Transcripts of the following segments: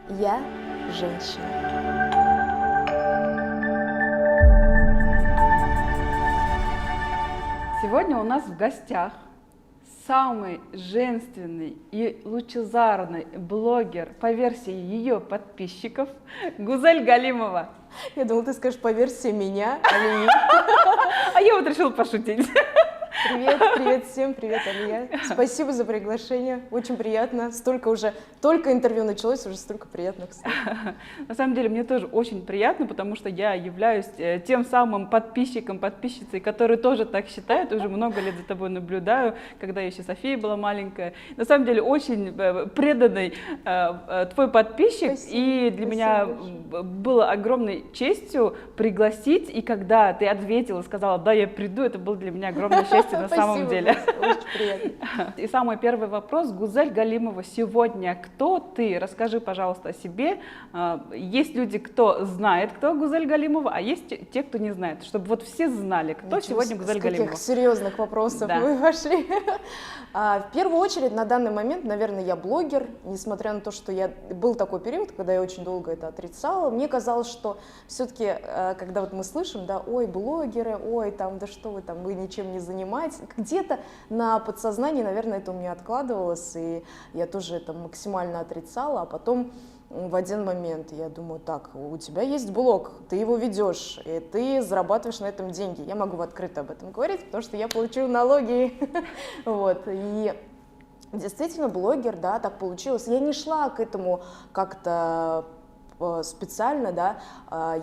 Я женщина. Сегодня у нас в гостях самый женственный и лучезарный блогер по версии ее подписчиков Гузель Галимова. Я думала, ты скажешь по версии меня, Алии. А я вот решила пошутить. Привет всем, привет, Алия. Спасибо за приглашение, очень приятно. Только интервью началось, уже столько приятных слов. На самом деле мне тоже очень приятно, потому что я являюсь тем самым подписчиком, подписчицей, которые тоже так считают, уже много лет за тобой наблюдаю, когда еще София была маленькая. На самом деле очень преданный твой подписчик, Спасибо, и для меня было огромной честью пригласить, и когда ты ответила, сказала, да, я приду, это было для меня огромное счастье на самом деле. Очень приятно. И самый первый вопрос. Гузель Галимова, сегодня кто ты? Расскажи, пожалуйста, о себе. Есть люди, кто знает, кто Гузель Галимова, а есть те, кто не знает. Чтобы вот все знали, кто сегодня Гузель Галимова. С каких серьезных вопросов вы вошли. В первую очередь, на данный момент, наверное, я блогер, несмотря на то, что был такой период, когда я очень долго это отрицала. Мне казалось, что все-таки, когда вот мы слышим, да, ой, блогеры, ой, там, да что вы ничем не занимаетесь, где-то на подсознании, наверное, это у меня откладывалось, и я тоже это максимально отрицала, а потом в один момент я думаю, так, у тебя есть блог, ты его ведешь, и ты зарабатываешь на этом деньги. Я могу открыто об этом говорить, потому что я плачу налоги. Вот, и действительно блогер, да, так получилось. Я не шла к этому как-то специально, да,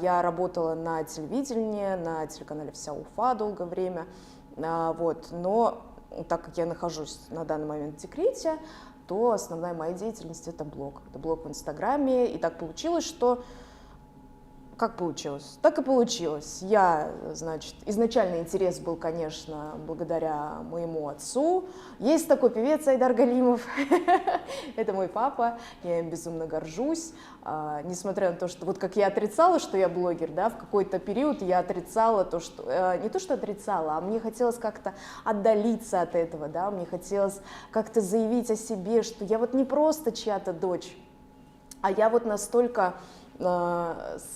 я работала на телевидении, на телеканале «Вся Уфа» долгое время, вот, но так как я нахожусь на данный момент в декрете, то основная моя деятельность — это блог в Инстаграме, и так получилось, что как получилось? Так и получилось. Значит, изначально интерес был, конечно, благодаря моему отцу. Есть такой певец Айдар Галимов, это мой папа, я им безумно горжусь. Несмотря на то, что вот как я отрицала, что я блогер, да, в какой-то период я отрицала то, что не то, что отрицала, а мне хотелось как-то отдалиться от этого, да, мне хотелось как-то заявить о себе, что я вот не просто чья-то дочь, а я вот настолько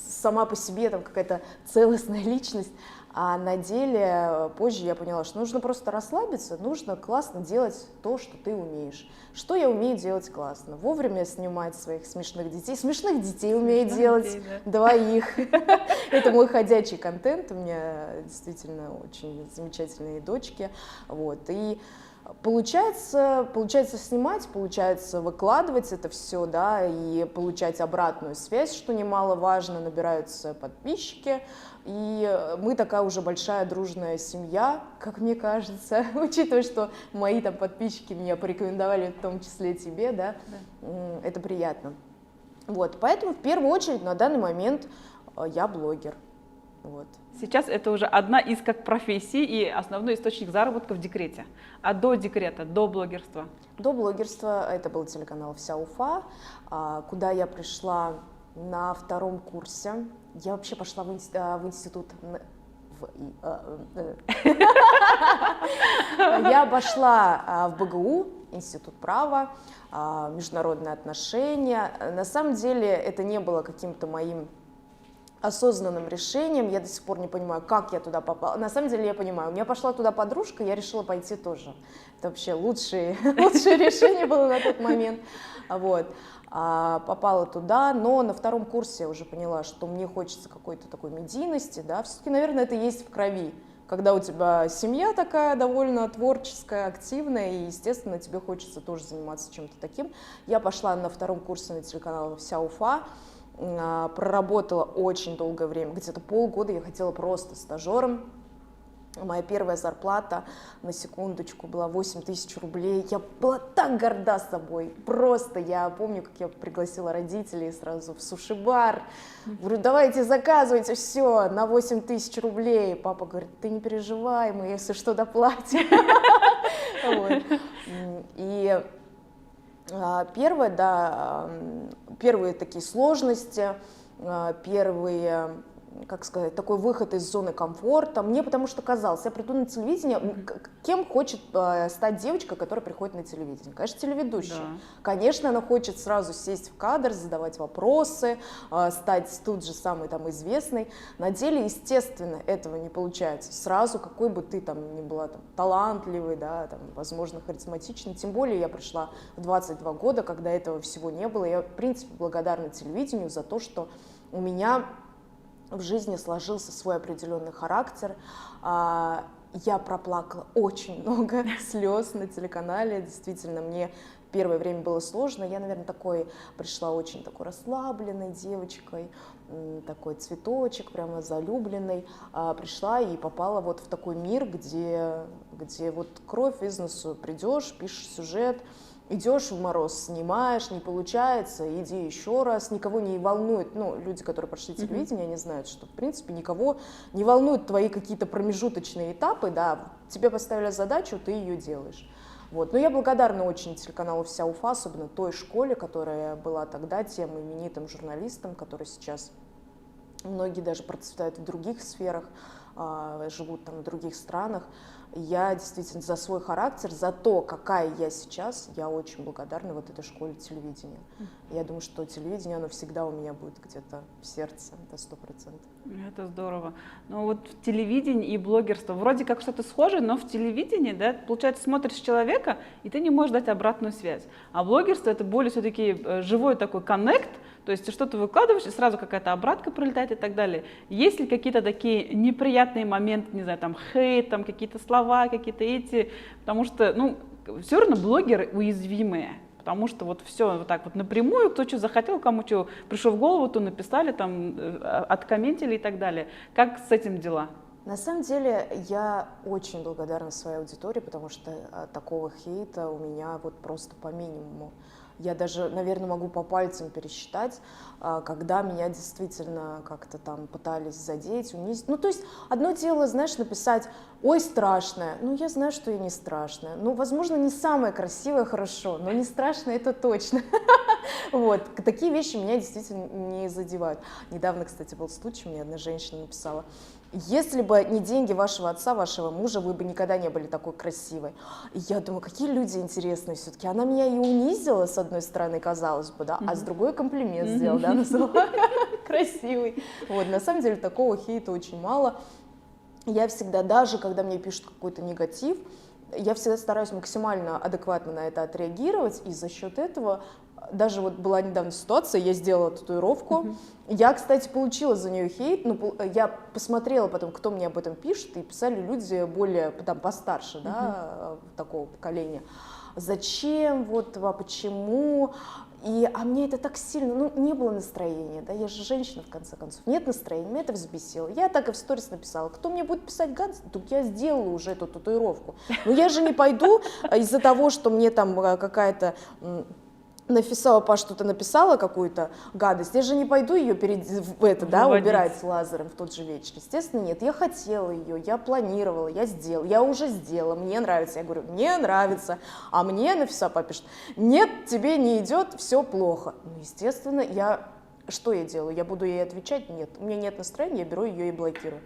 сама по себе там какая-то целостная личность, а на деле позже я поняла, что нужно просто расслабиться, нужно классно делать то, что ты умеешь. Что я умею делать классно? Вовремя снимать своих смешных детей умею делать, двоих. Это мой ходячий контент, у меня действительно очень замечательные дочки, вот, и получается снимать, получается выкладывать это все, да, и получать обратную связь, что немаловажно, набираются подписчики, и мы такая уже большая дружная семья, как мне кажется, учитывая, что мои там подписчики меня порекомендовали, в том числе тебе, да. Это приятно. Вот, поэтому в первую очередь на данный момент я блогер. Вот. Сейчас это уже одна из как профессий и основной источник заработка в декрете. А до декрета, до блогерства? До блогерства это был телеканал «Вся Уфа», куда я пришла на втором курсе. Я вообще пошла в институт... Я пошла в БГУ, Институт права, международные отношения. На самом деле это не было каким-то моим осознанным решением, я до сих пор не понимаю, как я туда попала. На самом деле я понимаю, у меня пошла туда подружка, я решила пойти тоже. Это вообще лучшее решение было на тот момент. Вот. Попала туда, но на втором курсе я уже поняла, что мне хочется какой-то такой медийности, да, все-таки, наверное, это есть в крови. Когда у тебя семья такая довольно творческая, активная, и, естественно, тебе хочется тоже заниматься чем-то таким. Я пошла на втором курсе на телеканал «Вся Уфа», проработала очень долгое время, где-то полгода я хотела просто стажером. Моя первая зарплата, на секундочку, была 8000 рублей. Я была так горда собой. Просто я помню, как я пригласила родителей сразу в суши-бар. Говорю, давайте заказывайте все на 8000 рублей. Папа говорит, ты не переживай, мы если что доплатим. И первые такие сложности, первые как сказать, такой выход из зоны комфорта. Мне потому что казалось, я приду на телевидение, кем хочет стать девочка, которая приходит на телевидение? Конечно, телеведущей. Да. Конечно, она хочет сразу сесть в кадр, задавать вопросы, стать тут же самой там известной. На деле, естественно, этого не получается. Сразу, какой бы ты там ни была там, талантливой, да, там, возможно, харизматичной. Тем более я пришла в 22 года, когда этого всего не было. Я, в принципе, благодарна телевидению за то, что у меня в жизни сложился свой определенный характер. Я проплакала очень много слез на телеканале. Действительно, мне первое время было сложно. Я, наверное, пришла очень такой расслабленной девочкой, такой цветочек, прямо залюбленной. Пришла и попала вот в такой мир, где вот кровь из носу, придешь, пишешь сюжет, идешь в мороз, снимаешь, не получается, иди еще раз, никого не волнует, люди, которые прошли телевидение, они знают, что, в принципе, никого не волнуют твои какие-то промежуточные этапы, да, тебе поставили задачу, ты ее делаешь. Вот. Но я благодарна очень телеканалу «Вся Уфа», особенно той школе, которая была тогда тем именитым журналистом, который сейчас многие даже процветают в других сферах, живут там в других странах. Я действительно за свой характер, за то, какая я сейчас, я очень благодарна вот этой школе телевидения. Я думаю, что телевидение, оно всегда у меня будет где-то в сердце, это 100%. Это здорово. Но вот в телевидении и блогерство вроде как что-то схожее, но в телевидении, да, получается, смотришь человека, и ты не можешь дать обратную связь. А блогерство — это более все-таки живой такой коннект, то есть ты что-то выкладываешь, и сразу какая-то обратка прилетает и так далее. Есть ли какие-то такие неприятные моменты, не знаю, там хейт, там какие-то слова, какие-то эти, потому что, все равно блогеры уязвимые. Потому что вот все вот так вот напрямую, кто что захотел, кому что пришло в голову, то написали, там, откомментили и так далее. Как с этим дела? На самом деле я очень благодарна своей аудитории, потому что такого хейта у меня вот просто по минимуму. Я даже, наверное, могу по пальцам пересчитать, когда меня действительно как-то там пытались задеть, унизить. То есть одно дело, знаешь, написать «Ой, страшное». Я знаю, что я не страшная. Возможно, не самое красивое, хорошо, но не страшное — это точно. Вот. Такие вещи меня действительно не задевают. Недавно, кстати, был случай, мне одна женщина написала: «Если бы не деньги вашего отца, вашего мужа, вы бы никогда не были такой красивой». И я думаю, какие люди интересные все-таки. Она меня и унизила, с одной стороны, казалось бы, да, а с другой комплимент сделала, да, назвала красивой. Вот, на самом деле такого хейта очень мало. Я всегда, даже когда мне пишут какой-то негатив, я всегда стараюсь максимально адекватно на это отреагировать, и за счет этого даже вот была недавно ситуация, я сделала татуировку, я, кстати, получила за нее хейт, но я посмотрела потом, кто мне об этом пишет, и писали люди более там постарше, да, такого поколения. Зачем, почему? А мне это так сильно, не было настроения, да, я же женщина, в конце концов, нет настроения, меня это взбесило. Я так и в сторис написала: кто мне будет писать гадость, так я сделала уже эту татуировку. Но я же не пойду из-за того, что мне там какая-то что-то написала, какую-то гадость, я же не пойду ее убирать лазером в тот же вечер. Естественно, нет, я хотела ее, я планировала, я уже сделала, мне нравится. Я говорю: мне нравится, а мне написала, пишет: нет, тебе не идет, все плохо. Естественно, что я делаю? Я буду ей отвечать? Нет, у меня нет настроения, я беру ее и блокирую.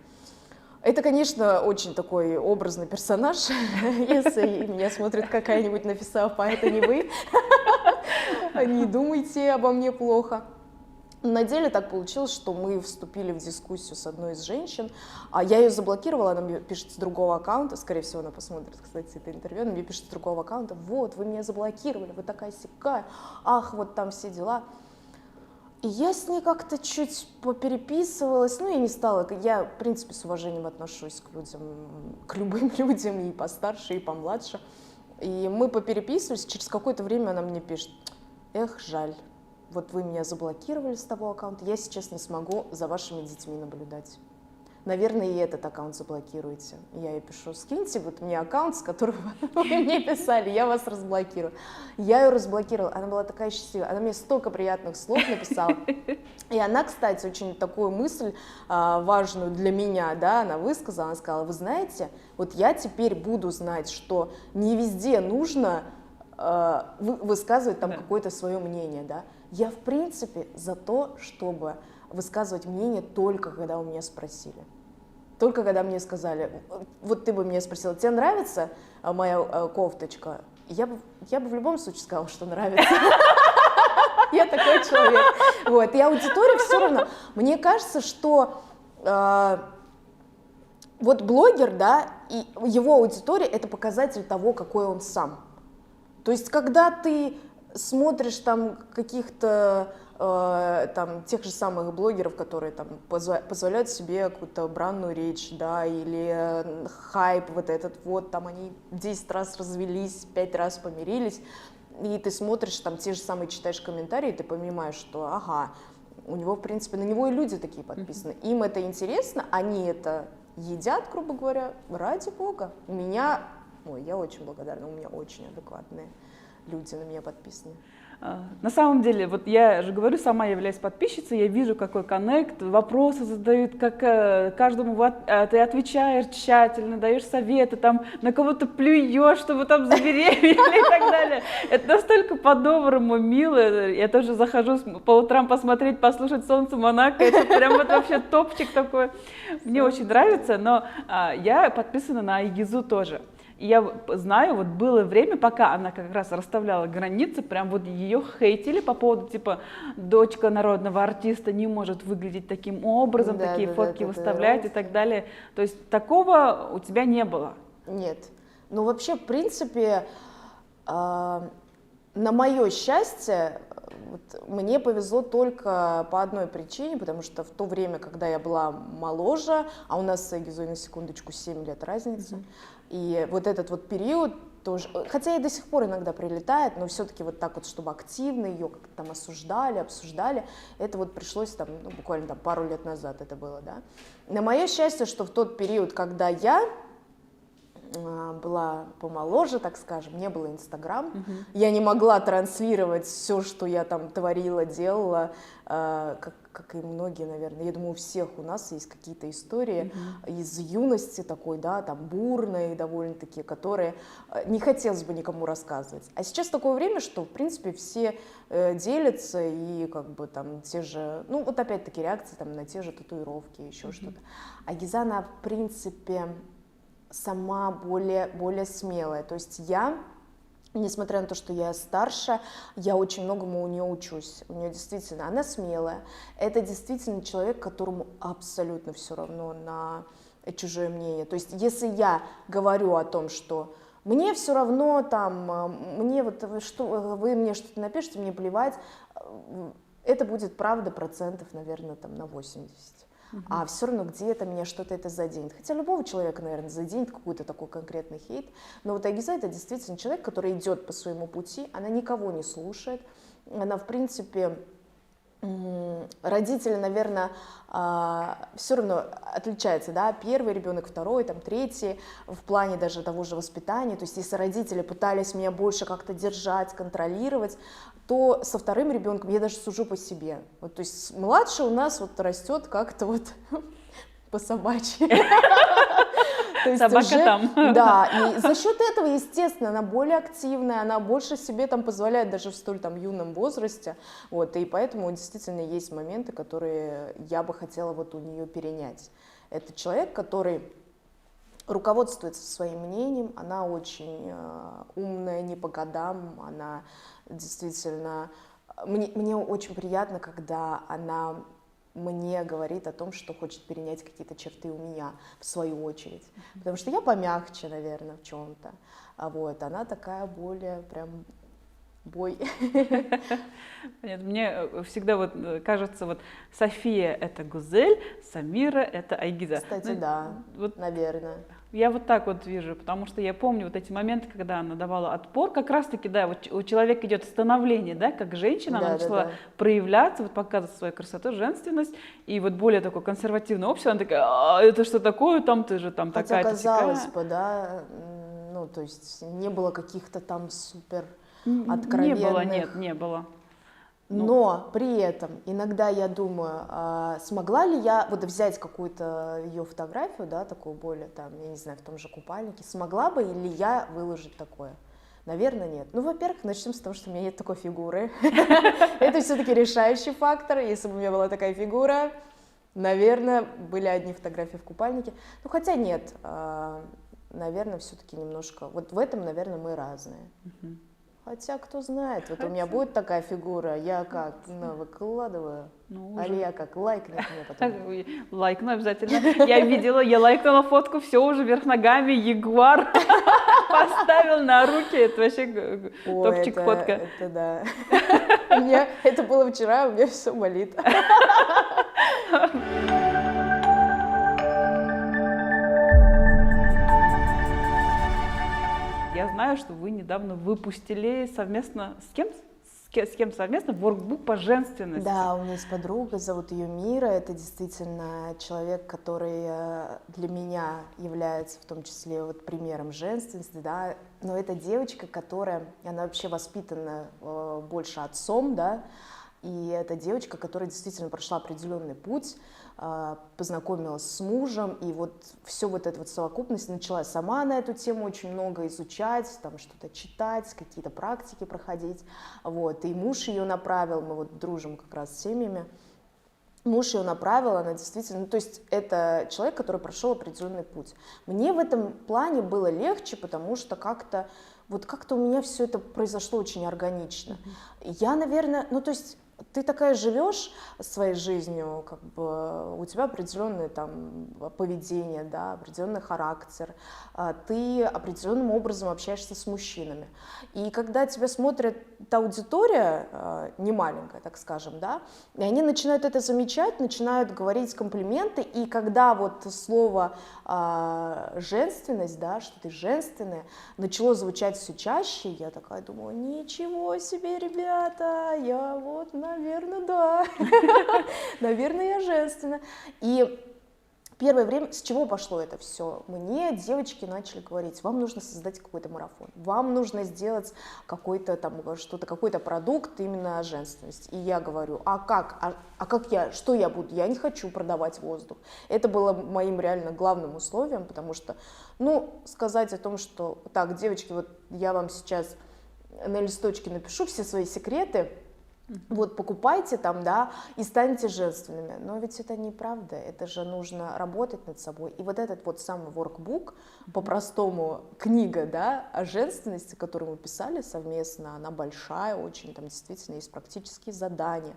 Это, конечно, очень такой образный персонаж. Если меня смотрит какая-нибудь Нафиса, это не вы. Не думайте обо мне плохо. На деле так получилось, что мы вступили в дискуссию с одной из женщин, а я ее заблокировала, она мне пишет с другого аккаунта, скорее всего, она посмотрит, кстати, это интервью, она мне пишет с другого аккаунта: вот, вы меня заблокировали, вы такая сякая, ах, вот там все дела. И я с ней как-то чуть попереписывалась, я не стала, я, в принципе, с уважением отношусь к людям, к любым людям, и постарше, и помладше. И мы попереписывались, через какое-то время она мне пишет: эх, жаль, вот вы меня заблокировали с того аккаунта, я сейчас не смогу за вашими детьми наблюдать. Наверное, и этот аккаунт заблокируете. Я ей пишу: скиньте мне аккаунт, с которого вы мне писали, я вас разблокирую. Я ее разблокировала, она была такая счастливая, она мне столько приятных слов написала. И она, кстати, очень такую мысль важную для меня, да, она высказала, она сказала: вы знаете, вот я теперь буду знать, что не везде нужно высказывать там какое-то свое мнение, да. Я, в принципе, за то, чтобы высказывать мнение только когда у меня спросили. Только когда мне сказали, вот ты бы меня спросила, тебе нравится моя кофточка? Я бы в любом случае сказала, что нравится. Я такой человек. Вот. И аудитория все равно. Мне кажется, что вот блогер, да, и его аудитория — это показатель того, какой он сам. То есть, когда ты смотришь там каких-то там тех же самых блогеров, которые там позволяют себе какую-то бранную речь, да, или хайп вот этот вот, там они 10 раз развелись, 5 раз помирились, и ты смотришь там те же самые, читаешь комментарии, и ты понимаешь, что ага, у него, в принципе, на него и люди такие подписаны, им это интересно, они это едят, грубо говоря, ради бога. Я очень благодарна, у меня очень адекватные люди на меня подписаны. На самом деле, вот я же говорю, сама являюсь подписчицей, я вижу, какой коннект, вопросы задают, как каждому ты отвечаешь тщательно, даешь советы, там на кого-то плюешь, чтобы там забеременели и так далее. Это настолько по-доброму, мило. Я тоже захожу по утрам посмотреть, послушать «Солнце Монако». Это прям вот вообще топчик такой. Мне очень нравится, но я подписана на Айгизу тоже. И я знаю, вот было время, пока она как раз расставляла границы, прям вот ее хейтили по поводу, типа, дочка народного артиста не может выглядеть таким образом, такие фотки выставлять и так далее. То есть такого у тебя не было? Нет. Ну, вообще, в принципе, на мое счастье, вот, мне повезло только по одной причине, потому что в то время, когда я была моложе, а у нас с Айгизой, на секундочку, 7 лет разница, и вот этот вот период тоже, хотя и до сих пор иногда прилетает, но все-таки вот так вот, чтобы активно ее как-то там осуждали, обсуждали, это вот пришлось там, ну, буквально там пару лет назад это было, да. На мое счастье, что в тот период, когда я была помоложе, так скажем, не было Инстаграм, я не могла транслировать все, что я там творила, делала, как и многие, наверное. Я думаю, у всех у нас есть какие-то истории из юности такой, да, там бурной довольно-таки, которые не хотелось бы никому рассказывать. А сейчас такое время, что, в принципе, все делятся и как бы там те же, ну вот опять-таки реакции там на те же татуировки, еще что-то. А Айгиза, она, в принципе, сама более смелая. То есть я, несмотря на то, что я старше, я очень многому у нее учусь. У нее действительно, она смелая. Это действительно человек, которому абсолютно все равно на чужое мнение. То есть если я говорю о том, что мне все равно, там, мне вот, что, вы мне что-то напишите, мне плевать, это будет правда процентов, наверное, там, на 80. А все равно где-то меня что-то это заденет. Хотя любого человека, наверное, заденет какой-то такой конкретный хейт. Но вот Айгиза — это действительно человек, который идет по своему пути, она никого не слушает. Она, в принципе, родители, наверное, все равно отличаются, да, первый ребенок, второй, там, третий, в плане даже того же воспитания. То есть если родители пытались меня больше как-то держать, контролировать, то со вторым ребенком я даже сужу по себе. Вот, то есть младший у нас вот растет как-то вот по собачьи. Собака там. Да, и за счет этого, естественно, она более активная, она больше себе там позволяет даже в столь там юном возрасте. Вот, и поэтому действительно есть моменты, которые я бы хотела вот у нее перенять. Это человек, который руководствуется своим мнением, она очень умная, не по годам, она действительно... Мне очень приятно, когда она мне говорит о том, что хочет перенять какие-то черты у меня, в свою очередь. Потому что я помягче, наверное, в чем-то. А вот она такая более прям... бой. Понятно. Мне всегда вот кажется, вот София — это Гузель, Самира — это Айгиза. Кстати, да, вот, наверное. Я вот так вот вижу, потому что я помню вот эти моменты, когда она давала отпор, как раз-таки, да, вот у человека идет становление, да, как женщина, она начала проявляться, вот показывать свою красоту, женственность, и вот более такое консервативное общество, она такая, это что такое, там ты же там такая-то. Хотя, казалось бы, да, ну, то есть не было каких-то там супер откровенных. Не было, нет, не было. Но при этом иногда я думаю, смогла ли я вот взять какую-то ее фотографию, да, такую более там, я не знаю, в том же купальнике, смогла бы ли я выложить такое Наверное, нет. Ну, во-первых, начнем с того, что у меня нет такой фигуры. Это все-таки решающий фактор. Если бы у меня была такая фигура, наверное, были одни фотографии в купальнике. Ну, хотя нет, наверное, все-таки немножко. Вот в этом, наверное, мы разные. Хотя, кто знает, вот у меня будет такая фигура, я как выкладываю, или я как лайкнет мне потом. Лайкну обязательно. Я видела, я лайкнула фотку, все уже вверх ногами, ягуар поставил на руки, это вообще топчик фотка. Это да. У меня это было вчера, у меня все болит. Я знаю, что вы недавно выпустили совместно с кем совместно воркбук по женственности. Да, у меня есть подруга, зовут ее Мира. Это действительно человек, который для меня является в том числе вот примером женственности, да. Но это девочка, она вообще воспитана больше отцом, да. И это девочка, которая действительно прошла определенный путь, познакомилась с мужем, и вот все вот эта вот совокупность начала сама на эту тему очень много изучать, там что-то читать, какие-то практики проходить, вот, и муж ее направил, мы вот дружим как раз с семьями, муж ее направил, она действительно, ну, то есть это человек, который прошел определенный путь. Мне в этом плане было легче, потому что как-то у меня все это произошло очень органично. Я, наверное, ну, то есть ты такая живешь своей жизнью, как бы у тебя определенное там поведение, да, определенный характер, ты определенным образом общаешься с мужчинами. И когда тебя смотрит та аудитория, не маленькая, так скажем, да, и они начинают это замечать, начинают говорить комплименты, и когда вот слово женственность, да, что ты женственная, начало звучать все чаще, я такая думала, ничего себе, ребята, я вот, наверное, да, наверное, я женственная. И первое время, с чего пошло это все? Мне девочки начали говорить, вам нужно создать какой-то марафон, вам нужно сделать какой-то там что-то, какой-то продукт именно женственности. И я говорю, что я буду? Я не хочу продавать воздух. Это было моим реально главным условием, потому что, ну, сказать о том, что, так, девочки, вот я вам сейчас на листочке напишу все свои секреты, вот покупайте там, да, и станьте женственными. Но ведь это неправда, это же нужно работать над собой. И вот этот вот самый воркбук, по-простому книга, да, о женственности, которую мы писали совместно, она большая очень, там действительно есть практические задания.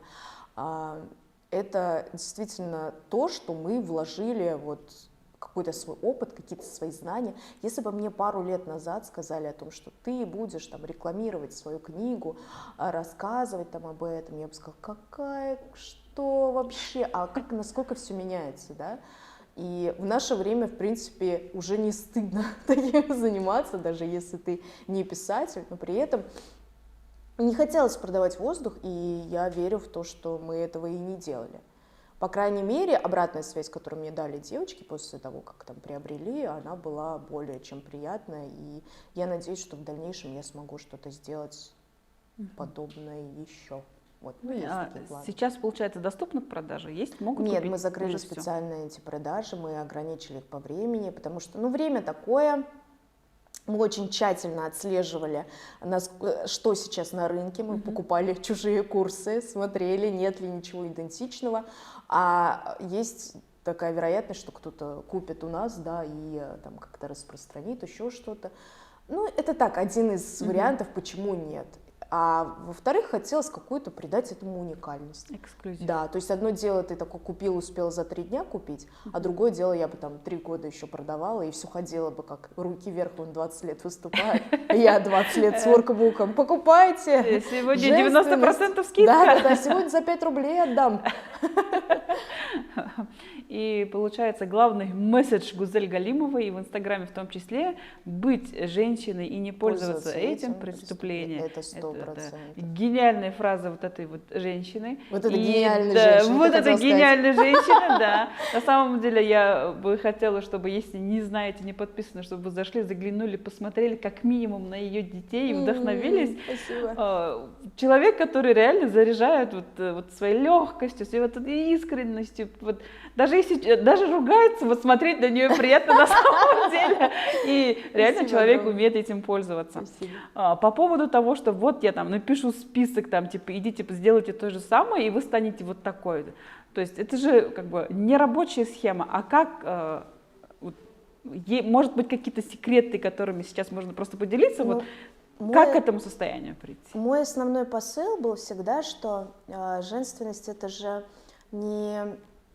Это действительно то, что мы вложили вот какой-то свой опыт, какие-то свои знания. Если бы мне пару лет назад сказали о том, что ты будешь там рекламировать свою книгу, рассказывать там об этом, я бы сказала, что вообще, насколько все меняется, да? И в наше время, в принципе, уже не стыдно таким заниматься, даже если ты не писатель, но при этом не хотелось продавать воздух, и я верю в то, что мы этого и не делали. По крайней мере, обратная связь, которую мне дали девочки после того, как там приобрели, она была более чем приятная. И я надеюсь, что в дальнейшем я смогу что-то сделать подобное еще. Вот, сейчас, получается, доступно к продаже? Могут Нет, купить? мы закрыли специально эти продажи, мы ограничили их по времени, потому что, время такое. Мы очень тщательно отслеживали, что сейчас на рынке, мы покупали чужие курсы, смотрели, нет ли ничего идентичного, а есть такая вероятность, что кто-то купит у нас, да, и там как-то распространит еще что-то. Ну, это так, один из вариантов, почему нет. А во-вторых, хотелось какую-то придать этому уникальность. Эксклюзив. Да, то есть одно дело ты такой купил, успел за 3 дня купить, а другое дело я бы там 3 года еще продавала и все ходила бы как руки вверх, он 20 лет выступает, я 20 лет с воркбуком. Покупайте! Сегодня 90% скидка. Да, сегодня за 5 рублей отдам. И получается, главный месседж Гузель Галимовой, и в Инстаграме в том числе, быть женщиной и не пользоваться этим преступлением. Это 100%. Гениальная фраза вот этой вот женщины. Вот этой гениальной женщины. Вот этой гениальной женщины, да. На самом деле я бы хотела, чтобы, если не знаете, не подписаны, чтобы вы зашли, заглянули, посмотрели как минимум на ее детей и вдохновились. Спасибо. Человек, который реально заряжает вот своей легкостью, своей вот вот этой искренностью. Вот, даже если даже ругается, вот смотреть на нее приятно на самом деле. И реально человек умеет этим пользоваться. По поводу того, что вот я там напишу список, там, типа, идите, сделайте то же самое, и вы станете вот такой. То есть это же как бы не рабочая схема, а как, может быть, какие-то секреты, которыми сейчас можно просто поделиться, вот, как к этому состоянию прийти? Мой основной посыл был всегда, что женственность это же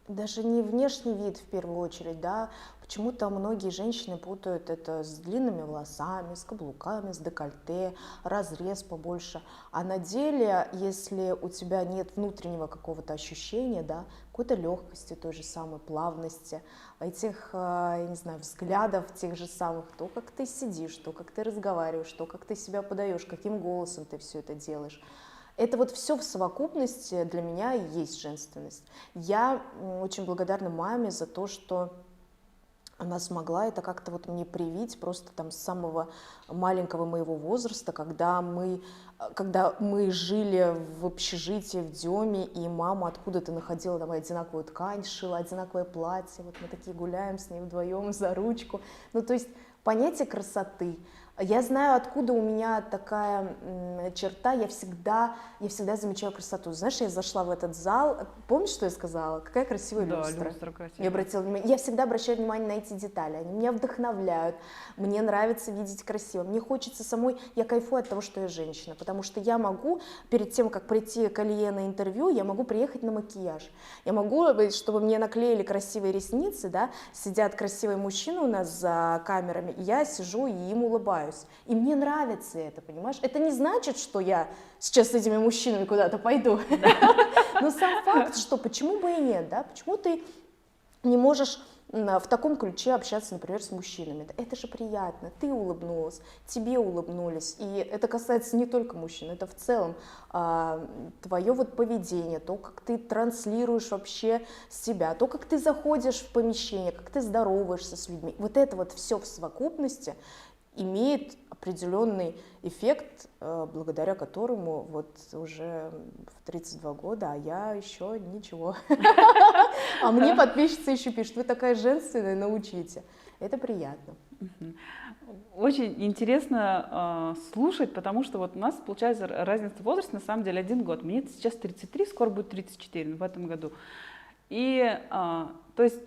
даже не внешний вид в первую очередь, да, почему-то многие женщины путают это с длинными волосами, с каблуками, с декольте, разрез побольше, а на деле, если у тебя нет внутреннего какого-то ощущения, да, какой-то легкости, той же самой плавности, этих, я не знаю, взглядов тех же самых, то, как ты сидишь, то, как ты разговариваешь, то, как ты себя подаешь, каким голосом ты все это делаешь. Это вот все в совокупности для меня и есть женственность. Я очень благодарна маме за то, что она смогла это как-то вот мне привить просто там с самого маленького моего возраста, когда мы жили в общежитии в Деме, и мама откуда-то находила там одинаковую ткань, шила одинаковое платье, вот мы такие гуляем с ней вдвоем за ручку. Ну, то есть понятие красоты. Я знаю, откуда у меня такая черта, я всегда замечаю красоту. Знаешь, я зашла в этот зал, помнишь, что я сказала? Какая красивая люстра. Люстра красивая. Я обратила внимание, я всегда обращаю внимание на эти детали, они меня вдохновляют, мне нравится видеть красиво, мне хочется самой, я кайфую от того, что я женщина, потому что я могу, перед тем, как прийти к Илье на интервью, я могу приехать на макияж, я могу, чтобы мне наклеили красивые ресницы, да, сидят красивые мужчины у нас за камерами, и я сижу и им улыбаюсь. И мне нравится это, понимаешь? Это не значит, что я сейчас с этими мужчинами куда-то пойду. Но сам факт, что почему бы и нет, да? Почему ты не можешь в таком ключе общаться, например, с мужчинами? Это же приятно. Ты улыбнулась, тебе улыбнулись. И это касается не только мужчин, это в целом твое вот поведение, то, как ты транслируешь вообще себя, то, как ты заходишь в помещение, как ты здороваешься с людьми. Вот это вот все в совокупности имеет определенный эффект, благодаря которому вот уже в 32 года, а я еще ничего. А мне подписчица еще пишет: вы такая женственная, научите. Это приятно. Очень интересно слушать, потому что вот у нас получается разница в возрасте на самом деле 1 год. Мне сейчас 33, скоро будет 34 в этом году. И то есть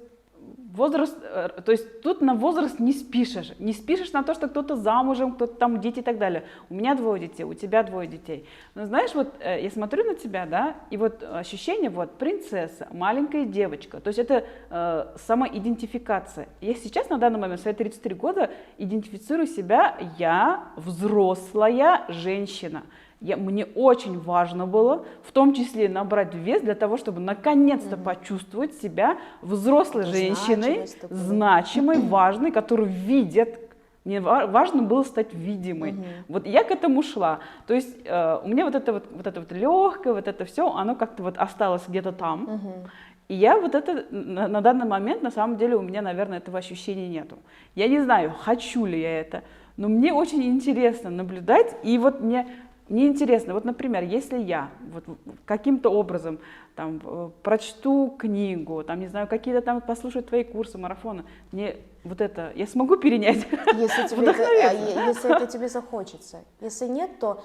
возраст, то есть тут на возраст не спишешь на то, что кто-то замужем, кто-то там дети и так далее. У меня 2 детей, у тебя 2 детей. Но знаешь, вот я смотрю на тебя, да, и вот ощущение, вот принцесса, маленькая девочка, то есть это самоидентификация. Я сейчас на данный момент, в свои 33 года, идентифицирую себя, я взрослая женщина. Мне очень важно было, в том числе набрать вес для того, чтобы наконец-то почувствовать себя взрослой женщиной, значимой, важной, которую видят. Мне важно было стать видимой. Вот я к этому шла. То есть у меня вот это легкое, вот это все, оно как-то вот осталось где-то там. И я вот это на данный момент, на самом деле, у меня, наверное, этого ощущения нету. Я не знаю, хочу ли я это, но мне очень интересно наблюдать, и вот мне интересно, вот, например, если я вот каким-то образом там прочту книгу, там, не знаю, какие-то там послушаю твои курсы, марафоны, мне вот это, я смогу перенять? Если это тебе захочется. Если нет, то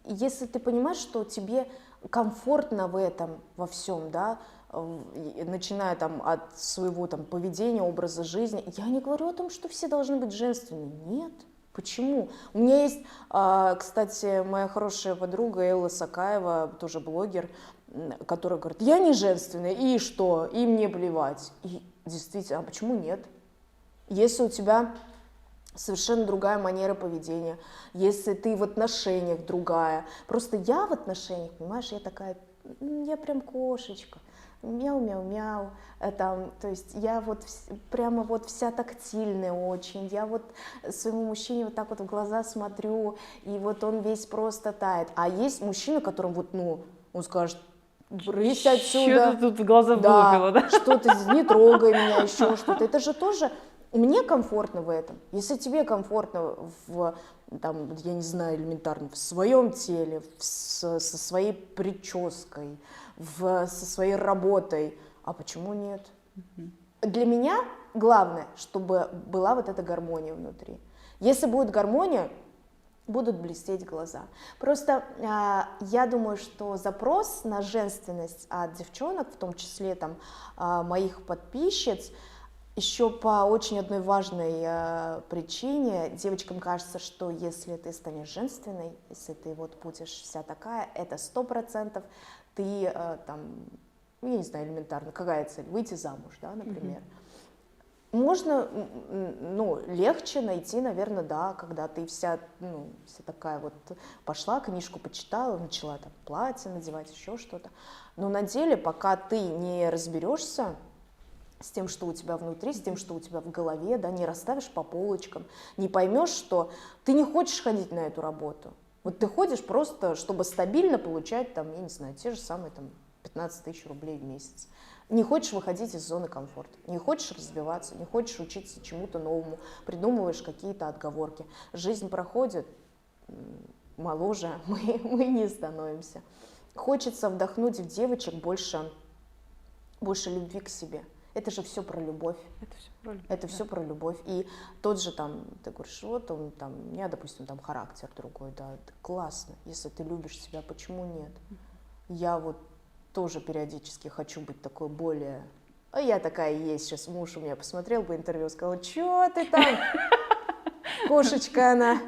если ты понимаешь, что тебе комфортно в этом, во всем, да, начиная там от своего там поведения, образа жизни, я не говорю о том, что все должны быть женственными, нет. Почему? У меня есть, кстати, моя хорошая подруга Элла Сакаева, тоже блогер, которая говорит: я не женственная, и что? И мне плевать. И действительно, а почему нет? Если у тебя совершенно другая манера поведения, если ты в отношениях другая. Просто я в отношениях, понимаешь, я такая, я прям кошечка. Мяу-мяу-мяу, там, то есть я вот прямо вот вся тактильная очень, я вот своему мужчине вот так вот в глаза смотрю, и вот он весь просто тает. А есть мужчина, которому вот, ну, он скажет: брысь отсюда. Что ты тут глаза вылупила, да? Что ты, не трогай меня, еще что-то. Это же тоже, мне комфортно в этом. Если тебе комфортно в, там, я не знаю, элементарно, в своем теле, со своей прической, со своей работой. А почему нет? Для меня главное, чтобы была вот эта гармония внутри. Если будет гармония, будут блестеть глаза. Просто я думаю, что запрос на женственность от девчонок, в том числе там, моих подписчиц, еще по очень одной важной причине. Девочкам кажется, что если ты станешь женственной, если ты вот будешь вся такая, это 100% ты там, я не знаю, элементарно, какая цель? Выйти замуж, да, например. Можно, ну, легче найти, наверное, да, когда ты вся, ну, вся такая вот пошла, книжку почитала, начала там платье надевать, еще что-то. Но на деле, пока ты не разберешься с тем, что у тебя внутри, с тем, что у тебя в голове, да, не расставишь по полочкам, не поймешь, что ты не хочешь ходить на эту работу. Вот ты ходишь просто, чтобы стабильно получать, там, я не знаю, те же самые там 15 тысяч рублей в месяц. Не хочешь выходить из зоны комфорта, не хочешь развиваться, не хочешь учиться чему-то новому, придумываешь какие-то отговорки. Жизнь проходит, моложе мы не становимся. Хочется вдохнуть в девочек больше любви к себе. Это же все про любовь. Это все про любовь. И тот же там, ты говоришь, вот он там, у меня, допустим, там характер другой, да, классно. Если ты любишь себя, почему нет? Я вот тоже периодически хочу быть такой более... А я такая есть. Сейчас муж у меня посмотрел по интервью, сказал, что ты там, кошечка она.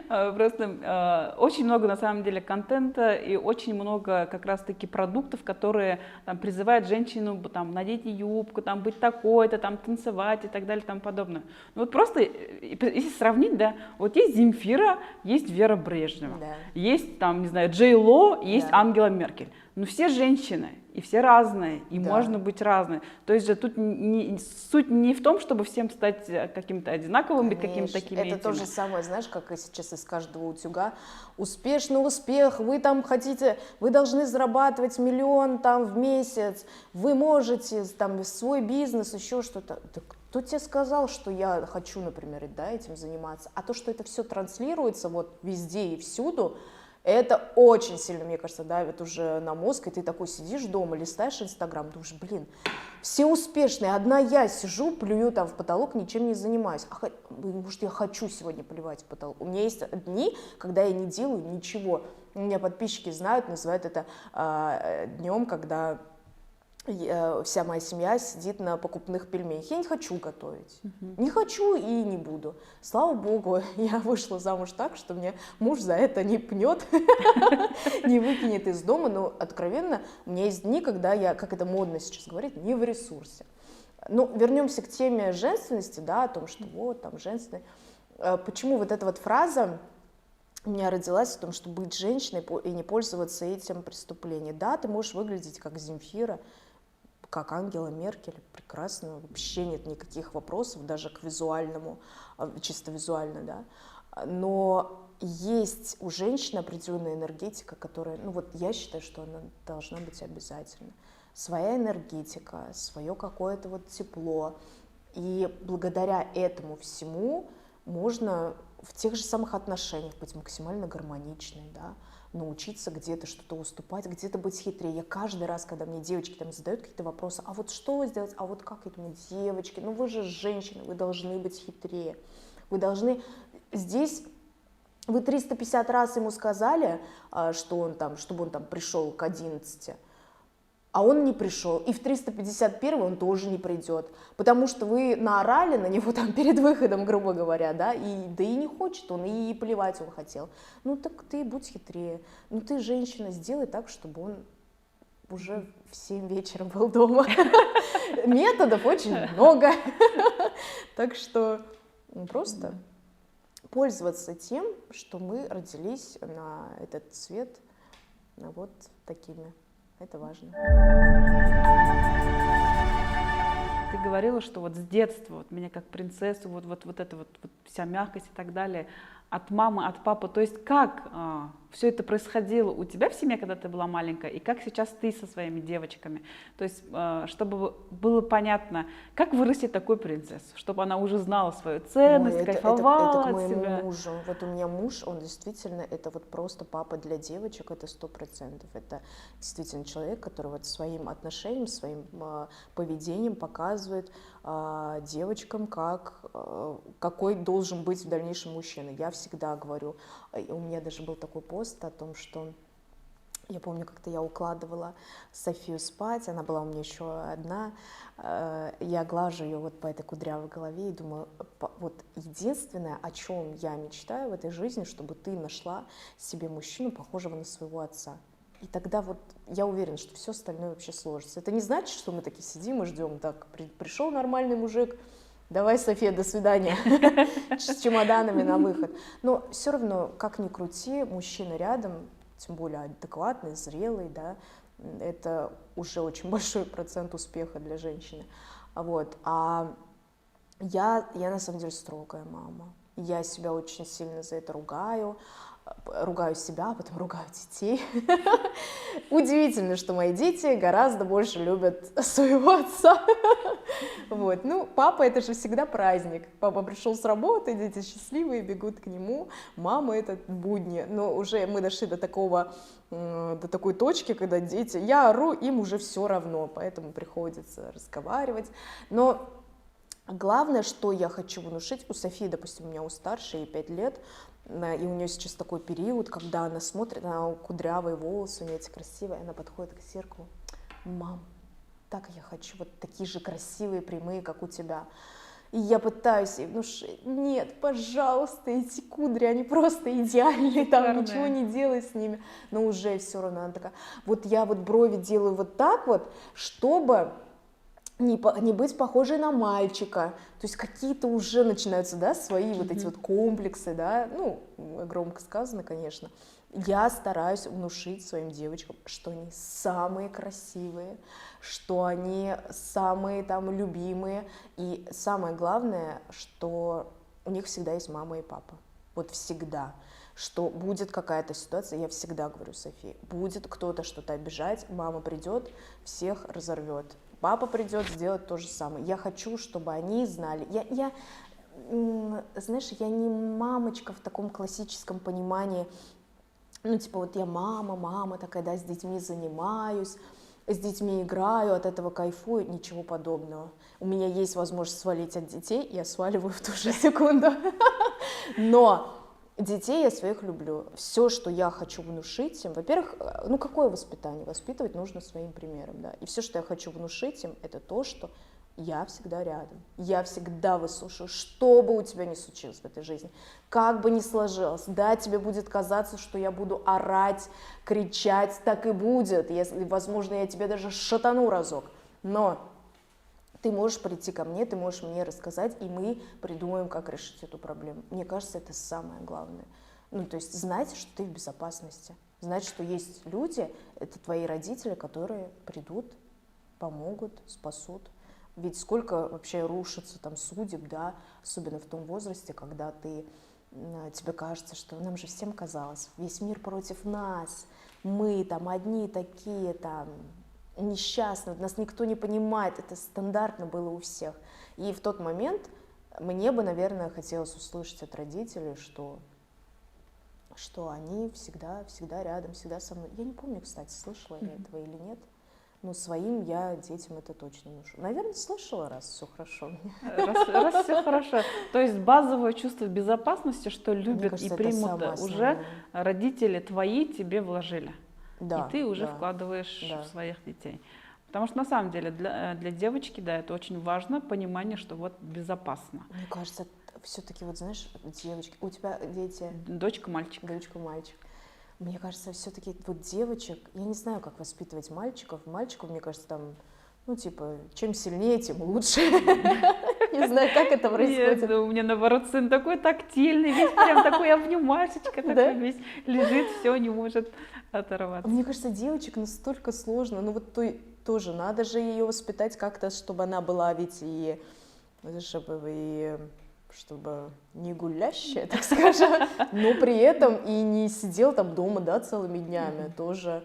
Просто очень много, на самом деле, контента и очень много как раз-таки продуктов, которые там, призывают женщину там, надеть юбку, там, быть такой-то, там, танцевать и так далее и тому подобное. Ну вот просто, если сравнить, да, вот есть Земфира, есть Вера Брежнева, Да. есть, там, не знаю, Джей Ло, есть Да. Ангела Меркель. Но все женщины, и все разные, и Да. можно быть разной. То есть же тут суть не в том, чтобы всем стать каким-то одинаковым, быть какими-то такими. Это то же самое, знаешь, как и сейчас из каждого утюга. Успешный успех, вы там хотите, вы должны зарабатывать 1 миллион там в месяц, вы можете там свой бизнес, еще что-то. Да кто тебе сказал, что я хочу, например, да, этим заниматься? А то, что это все транслируется вот везде и всюду, это очень сильно, мне кажется, давит уже на мозг, и ты такой сидишь дома, листаешь Инстаграм, думаешь, блин, все успешные, одна я сижу, плюю там в потолок, ничем не занимаюсь. Может, я хочу сегодня плевать в потолок. У меня есть дни, когда я не делаю ничего. У меня подписчики знают, называют это днем, когда вся моя семья сидит на покупных пельменях. Я не хочу готовить. Не хочу и не буду. Слава богу, я вышла замуж так, что мне муж за это не пнет, не выкинет из дома. Но откровенно, у меня есть дни, когда я, как это модно сейчас говорить, не в ресурсе. Ну, вернемся к теме женственности, да, о том, что вот там женственность. Почему вот эта вот фраза у меня родилась в том, что быть женщиной и не пользоваться этим преступлением. Да, ты можешь выглядеть как Земфира, как Ангела Меркель, прекрасно, вообще нет никаких вопросов даже к визуальному, чисто визуально, да. Но есть у женщины определенная энергетика, которая, ну вот я считаю, что она должна быть обязательно. Своя энергетика, свое какое-то вот тепло. И благодаря этому всему можно в тех же самых отношениях быть максимально гармоничной, да, научиться где-то что-то уступать, где-то быть хитрее. Я каждый раз, когда мне девочки там задают какие-то вопросы, а вот что сделать, а вот как, я думаю, девочки, ну вы же женщины, вы должны быть хитрее. Вы должны здесь, вы 350 раз ему сказали, что он там, чтобы он там пришел к 11, а он не пришел, и в 351 он тоже не придет, потому что вы наорали на него там перед выходом, грубо говоря, да и не хочет он, и плевать он хотел. Ну так ты будь хитрее, ну ты женщина, сделай так, чтобы он уже в 7 вечера был дома. Методов очень много, так что просто пользоваться тем, что мы родились на этот свет вот такими. Это важно. Ты говорила, что вот с детства вот меня как принцессу, вот эта вот вся мягкость и так далее. от мамы, от папы. То есть как все это происходило у тебя в семье, когда ты была маленькая, и как сейчас ты со своими девочками? То есть чтобы было понятно, как вырастить такую принцессу, чтобы она уже знала свою ценность, Ой, кайфовала это к от моему себя. мужу. Вот у меня муж, он действительно, это вот просто папа для девочек, это 100%. Это действительно человек, который вот своим отношением, своим поведением показывает девочкам, какой должен быть в дальнейшем мужчина. Я всегда говорю, у меня даже был такой пост о том, что я помню, как-то я укладывала Софию спать, она была у меня еще одна, я глажу ее вот по этой кудрявой голове и думаю, вот единственное, о чем я мечтаю в этой жизни, чтобы ты нашла себе мужчину, похожего на своего отца. И тогда вот я уверена, что все остальное вообще сложится. Это не значит, что мы такие сидим и ждем, так, пришел нормальный мужик, давай, София, до свидания, с чемоданами на выход. Но все равно, как ни крути, мужчина рядом, тем более адекватный, зрелый, да, это уже очень большой процент успеха для женщины. Вот. А я на самом деле строгая мама. Я себя очень сильно за это ругаю себя, а потом ругаю детей. Удивительно, что мои дети гораздо больше любят своего отца. Вот. Ну, папа — это же всегда праздник. Папа пришел с работы, дети счастливые, бегут к нему. Мама — это будни. Но уже мы дошли до такой точки, когда дети, я ору, им уже все равно, поэтому приходится разговаривать. Но главное, что я хочу внушить, у Софии, допустим, у меня у старшей 5 лет, и у нее сейчас такой период, когда она смотрит, она кудрявые волосы, у нее эти красивые, она подходит к зеркалу: мам, так я хочу, вот такие же красивые, прямые, как у тебя. И я пытаюсь ей внушить: нет, пожалуйста, эти кудри, они просто идеальные, там ничего не делай с ними. Но уже все равно она такая: вот я вот брови делаю вот так вот, чтобы не быть похожей на мальчика. То есть какие-то уже начинаются, да, свои вот эти вот комплексы, да, ну, громко сказано, конечно. Я стараюсь внушить своим девочкам, что они самые красивые, что они самые там любимые. И самое главное, что у них всегда есть мама и папа. Вот всегда. Что будет какая-то ситуация, я всегда говорю Софии, будет кто-то что-то обижать, мама придет, всех разорвет. Папа придет сделать то же самое. Я хочу, чтобы они знали. Знаешь, я не мамочка в таком классическом понимании. Ну, типа, вот я мама такая, да, с детьми занимаюсь, с детьми играю, от этого кайфую, ничего подобного. У меня есть возможность свалить от детей, я сваливаю в ту же секунду. Но детей я своих люблю. Все, что я хочу внушить им, во-первых, ну какое воспитание? Воспитывать нужно своим примером, да. И все, что я хочу внушить им, это то, что я всегда рядом, я всегда выслушаю, что бы у тебя ни случилось в этой жизни, как бы ни сложилось. Да, тебе будет казаться, что я буду орать, кричать, так и будет, если, возможно, я тебе даже шатану разок, но ты можешь прийти ко мне, ты можешь мне рассказать, и мы придумаем, как решить эту проблему. Мне кажется, это самое главное. Ну, то есть знать, что ты в безопасности, знать, что есть люди, это твои родители, которые придут, помогут, спасут. Ведь сколько вообще рушится там судеб, да, особенно в том возрасте, когда тебе кажется, что нам же всем казалось, весь мир против нас, мы там одни такие там несчастные, нас никто не понимает, это стандартно было у всех. И в тот момент мне бы, наверное, хотелось услышать от родителей, что они всегда рядом, всегда со мной. Я не помню, кстати, слышала я этого или нет. Но своим я детям это точно вношу. Наверное, слышала, раз все хорошо. Раз все хорошо. То есть базовое чувство безопасности, что любят кажется, и примут, уже родители твои тебе вложили. Да, и ты уже вкладываешь в своих детей. Потому что на самом деле для девочки, да, это очень важно, понимание, что вот безопасно. Мне кажется, все-таки, вот знаешь, девочки, у тебя дети... Дочка-мальчик. Дочка-мальчик. Мне кажется, все-таки вот девочек, я не знаю, как воспитывать мальчиков. Мальчиков, мне кажется, там, ну, типа, чем сильнее, тем лучше. Не знаю, как это происходит. Нет, у меня, наоборот, сын такой тактильный, весь прям такой обнимашечка, такой весь лежит, все, не может оторваться. Мне кажется, девочек настолько сложно. Ну, вот тоже надо же ее воспитать как-то, чтобы она была ведь и чтобы не гулящая, так скажем, но при этом и не сидел там дома, да, целыми днями, тоже.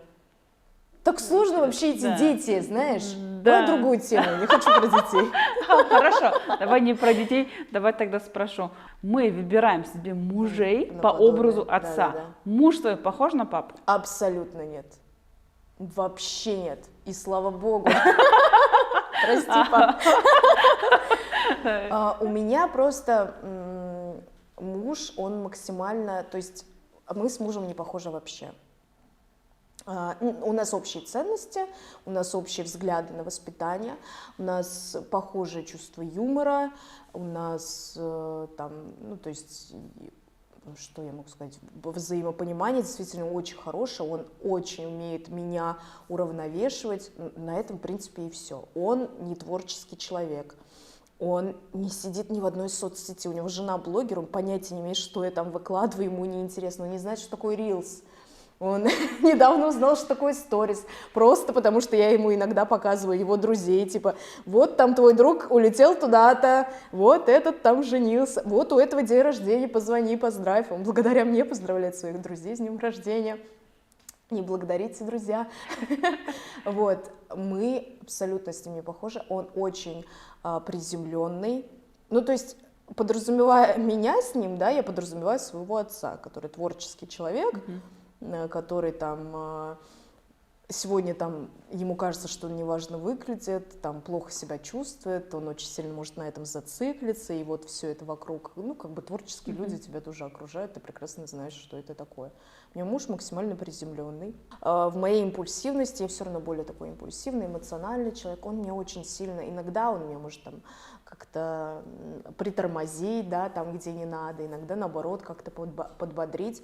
Так сложно вообще эти дети, знаешь? Давай другую тему, не хочу про детей. Хорошо, давай не про детей, давай тогда спрошу. Мы выбираем себе мужей по образу отца. Муж твой похож на папу? Абсолютно нет. Вообще нет. И слава богу. Прости, пап. У меня просто муж, он максимально... То есть мы с мужем не похожи вообще. У нас общие ценности, у нас общие взгляды на воспитание, у нас похожее чувство юмора, у нас там, ну, то есть, что я могу сказать, взаимопонимание действительно очень хорошее, он очень умеет меня уравновешивать, на этом, в принципе, и все. Он не творческий человек. Он не сидит ни в одной соцсети, у него жена блогер, он понятия не имеет, что я там выкладываю, ему неинтересно, он не знает, что такое Reels. Он недавно узнал, что такое сторис, просто потому что я ему иногда показываю его друзей, типа, вот там твой друг улетел туда-то, вот этот там женился, вот у этого день рождения, позвони, поздравь. Он благодаря мне поздравляет своих друзей с днем рождения. Не благодарите, друзья. Вот, мы абсолютно с ним не похожи, он очень приземленный, ну, то есть... Подразумевая меня с ним, да, я подразумеваю своего отца, который творческий человек, который там сегодня там ему кажется, что он неважно выглядит, там плохо себя чувствует, он очень сильно может на этом зациклиться, и вот все это вокруг, ну, как бы творческие люди тебя тоже окружают, ты прекрасно знаешь, что это такое. У меня муж максимально приземленный. В моей импульсивности, я все равно более такой импульсивный, эмоциональный человек, он меня очень сильно, иногда он меня может там как-то притормозить, да, там, где не надо, иногда, наоборот, как-то подбодрить.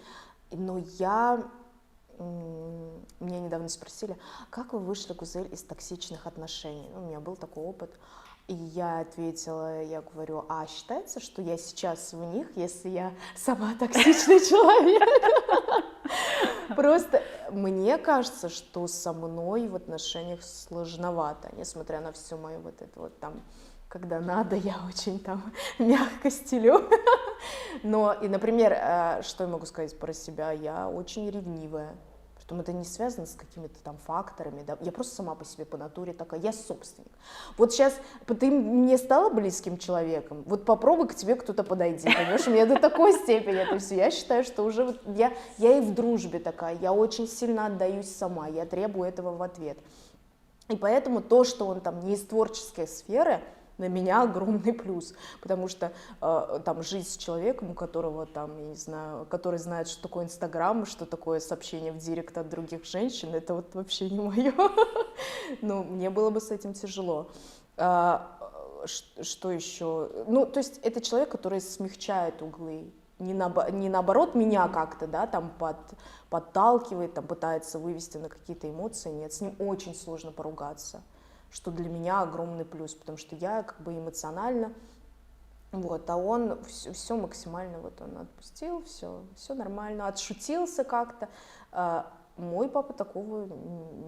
Но меня недавно спросили, как вы вышли, Гузель, из токсичных отношений? Ну, у меня был такой опыт. И я ответила, я говорю, а считается, что я сейчас в них, если я сама токсичный человек? Просто мне кажется, что со мной в отношениях сложновато, несмотря на всю мою вот это вот там, когда надо, я очень там мягко стелю. Но, и, например, что я могу сказать про себя, я очень ревнивая. Притом это не связано с какими-то там факторами, да? Я просто сама по себе по натуре такая, я собственник. Вот сейчас ты мне стала близким человеком, вот попробуй к тебе кто-то подойти, понимаешь, у меня до такой степени, то есть я считаю, что уже вот я и в дружбе такая, я очень сильно отдаюсь сама, я требую этого в ответ. И поэтому то, что он там не из творческой сферы, на меня огромный плюс, потому что там жить с человеком, у которого там, я не знаю, который знает, что такое Инстаграм, что такое сообщение в директ от других женщин, это вот вообще не мое. Ну, мне было бы с этим тяжело. Что еще? Ну, то есть это человек, который смягчает углы, не наоборот меня как-то, да, там подталкивает, там пытается вывести на какие-то эмоции, нет, с ним очень сложно поругаться, что для меня огромный плюс, потому что я как бы эмоционально, вот, а он все максимально, вот он отпустил, все нормально, отшутился как-то. Мой папа такого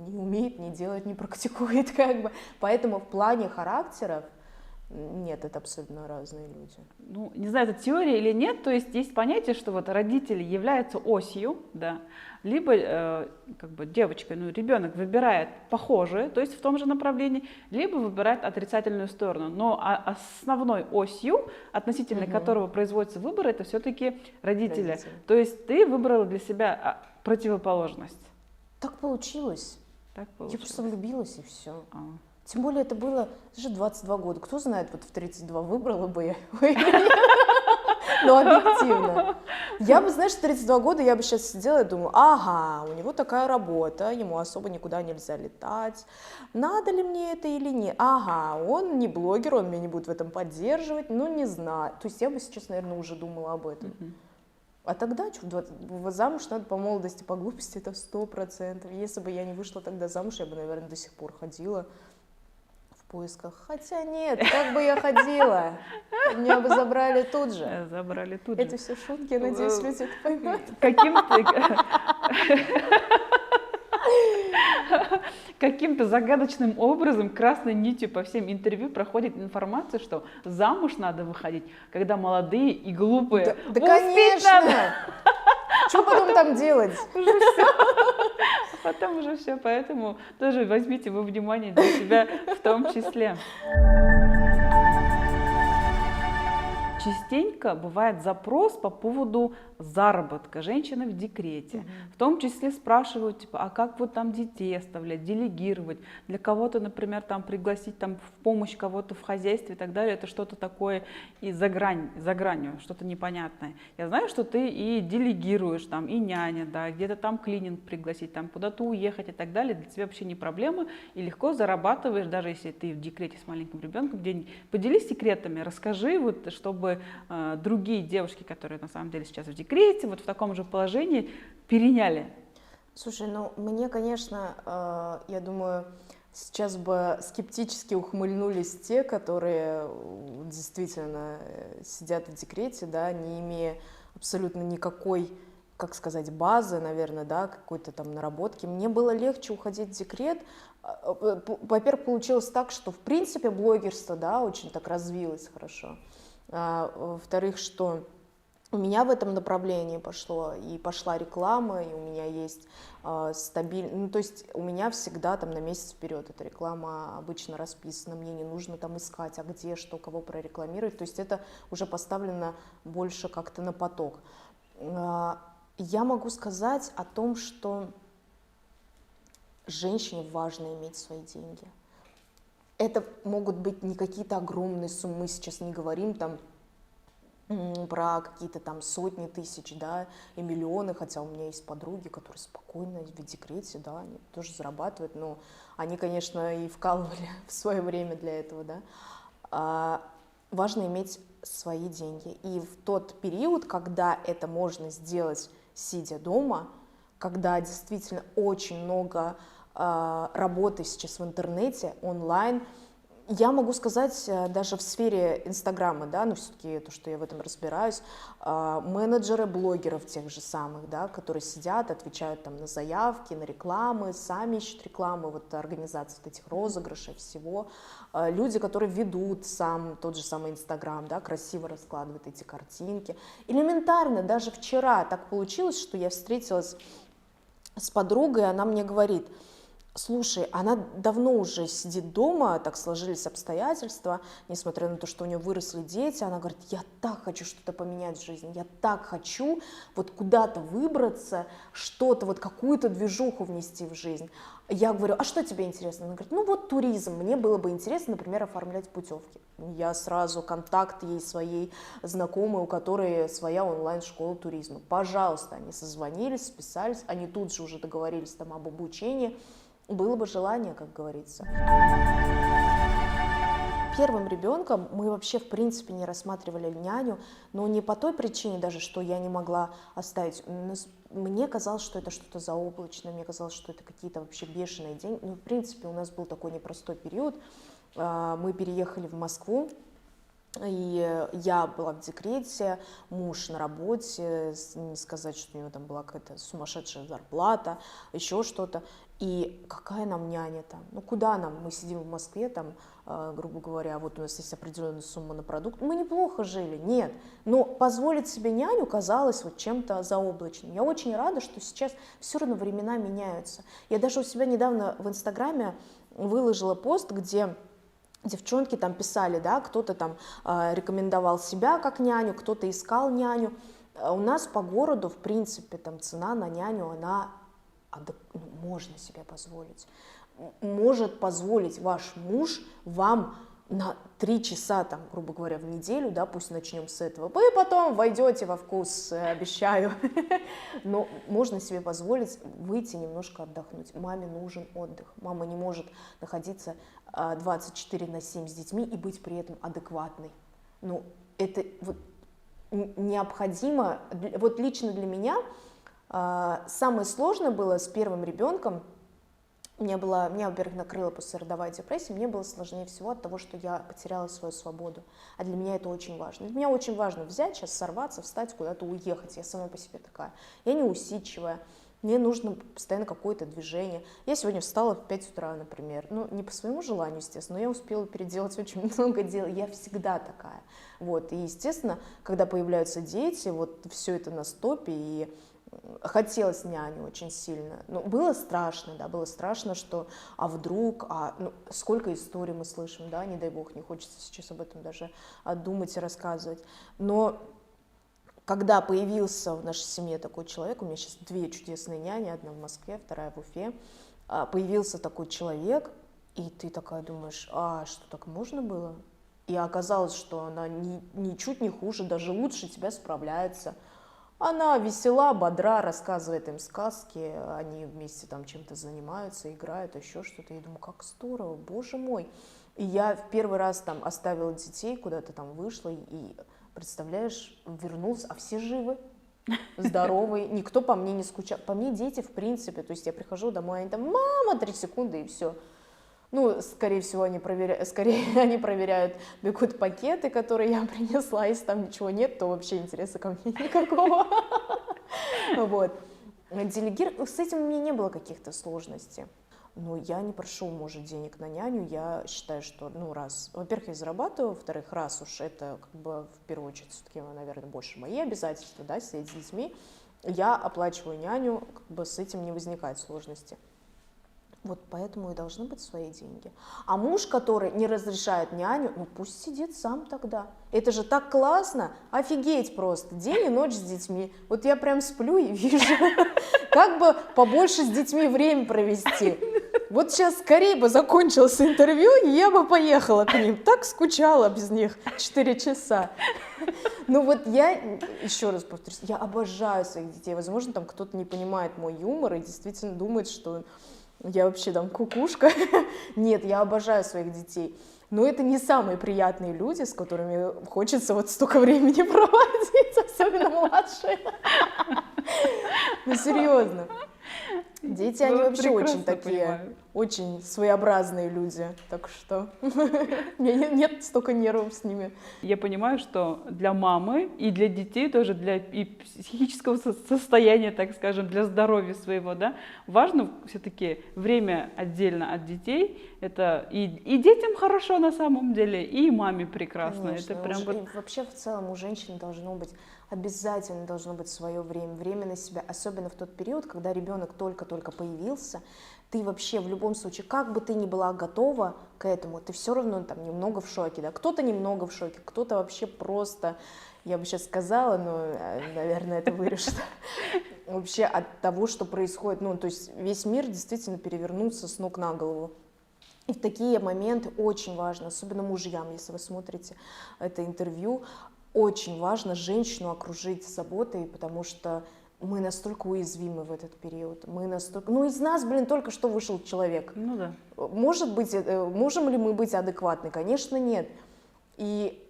не умеет, не делает, не практикует, как бы, поэтому в плане характеров нет, это абсолютно разные люди. Ну, не знаю, это теория или нет, то есть понятие, что вот родители являются осью, да, либо как бы девочка, ну, ребенок выбирает похожее, то есть в том же направлении, либо выбирает отрицательную сторону, но основной осью, относительно которого производится выбор, это все-таки родители. То есть ты выбрала для себя противоположность. Так получилось. Так получилось. Я просто влюбилась и все. Тем более это было даже 22 года. Кто знает, вот в 32 выбрала бы я или нет. Но объективно. Я бы, знаешь, в 32 года я бы сейчас сидела и думала, ага, у него такая работа, ему особо никуда нельзя летать. Надо ли мне это или нет? Ага, он не блогер, он меня не будет в этом поддерживать, ну не знаю. То есть я бы сейчас, наверное, уже думала об этом. А тогда что, замуж надо по молодости, по глупости, это 100%. Если бы я не вышла тогда замуж, я бы, наверное, до сих пор ходила в поисках. Хотя нет, как бы я ходила, меня бы забрали тут же. Забрали тут же. Это все шутки, надеюсь, люди это поймут. каким-то загадочным образом красной нитью по всем интервью проходит информация, что замуж надо выходить, когда молодые и глупые. Да, конечно! Что потом там делать? Потом уже все, поэтому тоже возьмите во внимание для себя в том числе. Частенько бывает запрос по поводу заработка женщины в декрете. В том числе спрашивают, типа, а как вот там детей оставлять, делегировать, для кого-то, например, там пригласить там в помощь кого-то в хозяйстве и так далее. Это что-то такое и за гранью, что-то непонятное. Я знаю, что ты и делегируешь, там, и няня, да, где-то там клининг пригласить, там куда-то уехать и так далее. Для тебя вообще не проблема и легко зарабатываешь, даже если ты в декрете с маленьким ребенком где-нибудь. Поделись секретами, расскажи, вот, чтобы другие девушки, которые на самом деле сейчас в декрете, вот в таком же положении, переняли. Слушай, ну мне, конечно, я думаю, сейчас бы скептически ухмыльнулись те, которые действительно сидят в декрете, да, не имея абсолютно никакой, как сказать, базы, наверное, да, какой-то там наработки. Мне было легче уходить в декрет. Во-первых, получилось так, что в принципе блогерство, да, очень так развилось хорошо. Во-вторых, что у меня в этом направлении пошла реклама, и у меня есть стабильно, ну, то есть у меня всегда там на месяц вперед эта реклама обычно расписана, мне не нужно там искать, а где, что, кого прорекламировать, то есть это уже поставлено больше как-то на поток. Я могу сказать о том, что женщине важно иметь свои деньги. Это могут быть не какие-то огромные суммы, мы сейчас не говорим там про какие-то там сотни тысяч, да, и миллионы, хотя у меня есть подруги, которые спокойно в декрете, да, они тоже зарабатывают, но они, конечно, и вкалывали в свое время для этого, да. Важно иметь свои деньги. И в тот период, когда это можно сделать, сидя дома, когда действительно очень много работы сейчас в интернете, онлайн. Я могу сказать, даже в сфере Инстаграма, да, но все-таки то, что я в этом разбираюсь, менеджеры блогеров тех же самых, да, которые сидят, отвечают там на заявки, на рекламы, сами ищут рекламу, вот организация вот этих розыгрышей, всего. Люди, которые ведут тот же самый Инстаграм, да, красиво раскладывают эти картинки. Элементарно, даже вчера так получилось, что я встретилась с подругой, она мне говорит: слушай, она давно уже сидит дома, так сложились обстоятельства, несмотря на то, что у нее выросли дети, она говорит: я так хочу что-то поменять в жизни, я так хочу вот куда-то выбраться, что-то, вот какую-то движуху внести в жизнь. Я говорю: а что тебе интересно? Она говорит: ну вот туризм, мне было бы интересно, например, оформлять путевки. Я сразу контакт ей своей знакомой, у которой своя онлайн-школа туризма. Пожалуйста, они созвонились, списались, они тут же уже договорились там об обучении. Было бы желание, как говорится. Первым ребенком мы вообще в принципе не рассматривали няню, но не по той причине даже, что я не могла оставить. Мне казалось, что это что-то заоблачное, мне казалось, что это какие-то вообще бешеные деньги. Ну, в принципе, у нас был такой непростой период. Мы переехали в Москву, и я была в декрете, муж на работе, не сказать, что у него там была какая-то сумасшедшая зарплата, еще что-то. И какая нам няня там? Ну куда нам? Мы сидим в Москве, там, грубо говоря, вот у нас есть определенная сумма на продукт. Мы неплохо жили, нет. Но позволить себе няню казалось вот чем-то заоблачным. Я очень рада, что сейчас все равно времена меняются. Я даже у себя недавно в Инстаграме выложила пост, где девчонки там писали, да, кто-то там рекомендовал себя как няню, кто-то искал няню. У нас по городу, в принципе, там цена на няню, она можно себе позволить. Может позволить ваш муж вам на 3 часа, там, грубо говоря, в неделю, да, пусть начнем с этого. Вы потом войдете во вкус, обещаю. Но можно себе позволить выйти немножко отдохнуть. Маме нужен отдых. Мама не может находиться 24/7 с детьми и быть при этом адекватной. Ну, это вот необходимо. Вот лично для меня самое сложное было с первым ребенком. Меня, во-первых, накрыла послеродовая депрессия, мне было сложнее всего от того, что я потеряла свою свободу. А для меня это очень важно. Для меня очень важно взять, сейчас сорваться, встать, куда-то уехать. Я сама по себе такая. Я не усидчивая. Мне нужно постоянно какое-то движение. Я сегодня встала в 5 утра, например. Ну, не по своему желанию, естественно, но я успела переделать очень много дел. Я всегда такая. Вот. И, естественно, когда появляются дети, вот все это на стопе, и хотелось няню очень сильно. Ну, было страшно, да, было страшно, что, а вдруг, ну, сколько историй мы слышим, да, не дай бог, не хочется сейчас об этом даже думать и рассказывать. Но когда появился в нашей семье такой человек, у меня сейчас 2 чудесные няни, одна в Москве, вторая в Уфе, появился такой человек, и ты такая думаешь, что так можно было? И оказалось, что она ничуть не хуже, даже лучше тебя справляется. Она весела, бодра, рассказывает им сказки, они вместе там чем-то занимаются, играют, еще что-то. Я думаю, как здорово, боже мой. И я в первый раз там оставила детей, куда-то там вышла, и, представляешь, вернулась, а все живы, здоровые, никто по мне не скучал. По мне дети, в принципе, то есть я прихожу домой, они там, мама, 3 секунды, и все. Ну, скорее всего, они проверяют, бегут пакеты, которые я принесла, если там ничего нет, то вообще интереса ко мне никакого. Вот. С этим у меня не было каких-то сложностей. Но я не прошу у мужа денег на няню, я считаю, что, ну, во-первых, я зарабатываю, во-вторых, раз уж это, как бы, в первую очередь, все-таки, наверное, больше мои обязательства, да, сидеть с детьми, я оплачиваю няню, как бы с этим не возникает сложности. Вот поэтому и должны быть свои деньги. А муж, который не разрешает няню, ну пусть сидит сам тогда. Это же так классно, офигеть просто, день и ночь с детьми. Вот я прям сплю и вижу, как бы побольше с детьми время провести. Вот сейчас скорее бы закончилось интервью, и я бы поехала к ним. Так скучала без них 4 часа. Ну вот я, еще раз повторюсь, я обожаю своих детей. Возможно, там кто-то не понимает мой юмор и действительно думает, что я вообще там кукушка. Нет, я обожаю своих детей. Но это не самые приятные люди, с которыми хочется вот столько времени проводить, особенно младшие. Ну, серьезно. Дети, они вообще очень такие, очень своеобразные люди, так что у меня нет столько нервов с ними. Я понимаю, что для мамы и для детей тоже, для и психического состояния, так скажем, для здоровья своего, да, важно все-таки время отдельно от детей. Это и детям хорошо на самом деле, и маме прекрасно. Конечно, это прям вот... Вообще в целом у женщин обязательно должно быть свое время на себя, особенно в тот период, когда ребенок только-только появился. Ты вообще в любом случае, как бы ты ни была готова к этому, ты все равно там немного в шоке, да, кто-то немного в шоке, кто-то вообще просто, я бы сейчас сказала, но, наверное, это вырежет, вообще от того, что происходит, ну, то есть весь мир действительно перевернулся с ног на голову. И в такие моменты очень важно, особенно мужьям, если вы смотрите это интервью, очень важно женщину окружить заботой, потому что мы настолько уязвимы в этот период. Ну, из нас, только что вышел человек. Ну да. Можем ли мы быть адекватны? Конечно, нет. И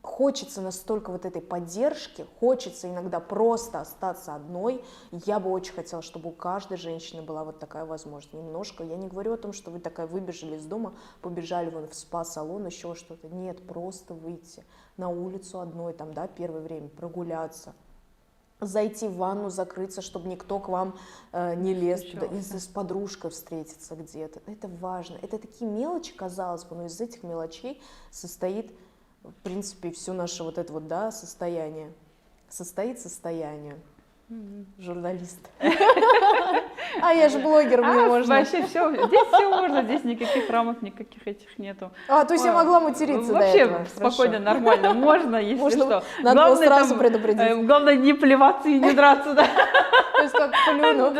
хочется настолько вот этой поддержки, хочется иногда просто остаться одной. Я бы очень хотела, чтобы у каждой женщины была вот такая возможность. Немножко, я не говорю о том, что вы такая выбежали из дома, побежали вон в спа-салон, еще что-то. Нет, просто выйти на улицу одной, там, да, первое время, прогуляться. Зайти в ванну, закрыться, чтобы никто к вам не лез туда, если с подружкой встретиться где-то. Это важно. Это такие мелочи, казалось бы, но из этих мелочей состоит, в принципе, все наше вот это вот, да, состояние. Состоит состояние. Журналист. А я же блогер, мне можно. Вообще все, здесь все можно, здесь никаких рамок, никаких этих нету. То есть я могла материться до этого? Вообще спокойно, нормально, можно, если что. Надо было сразу предупредить. Главное не плеваться и не драться, да. То есть как плюну.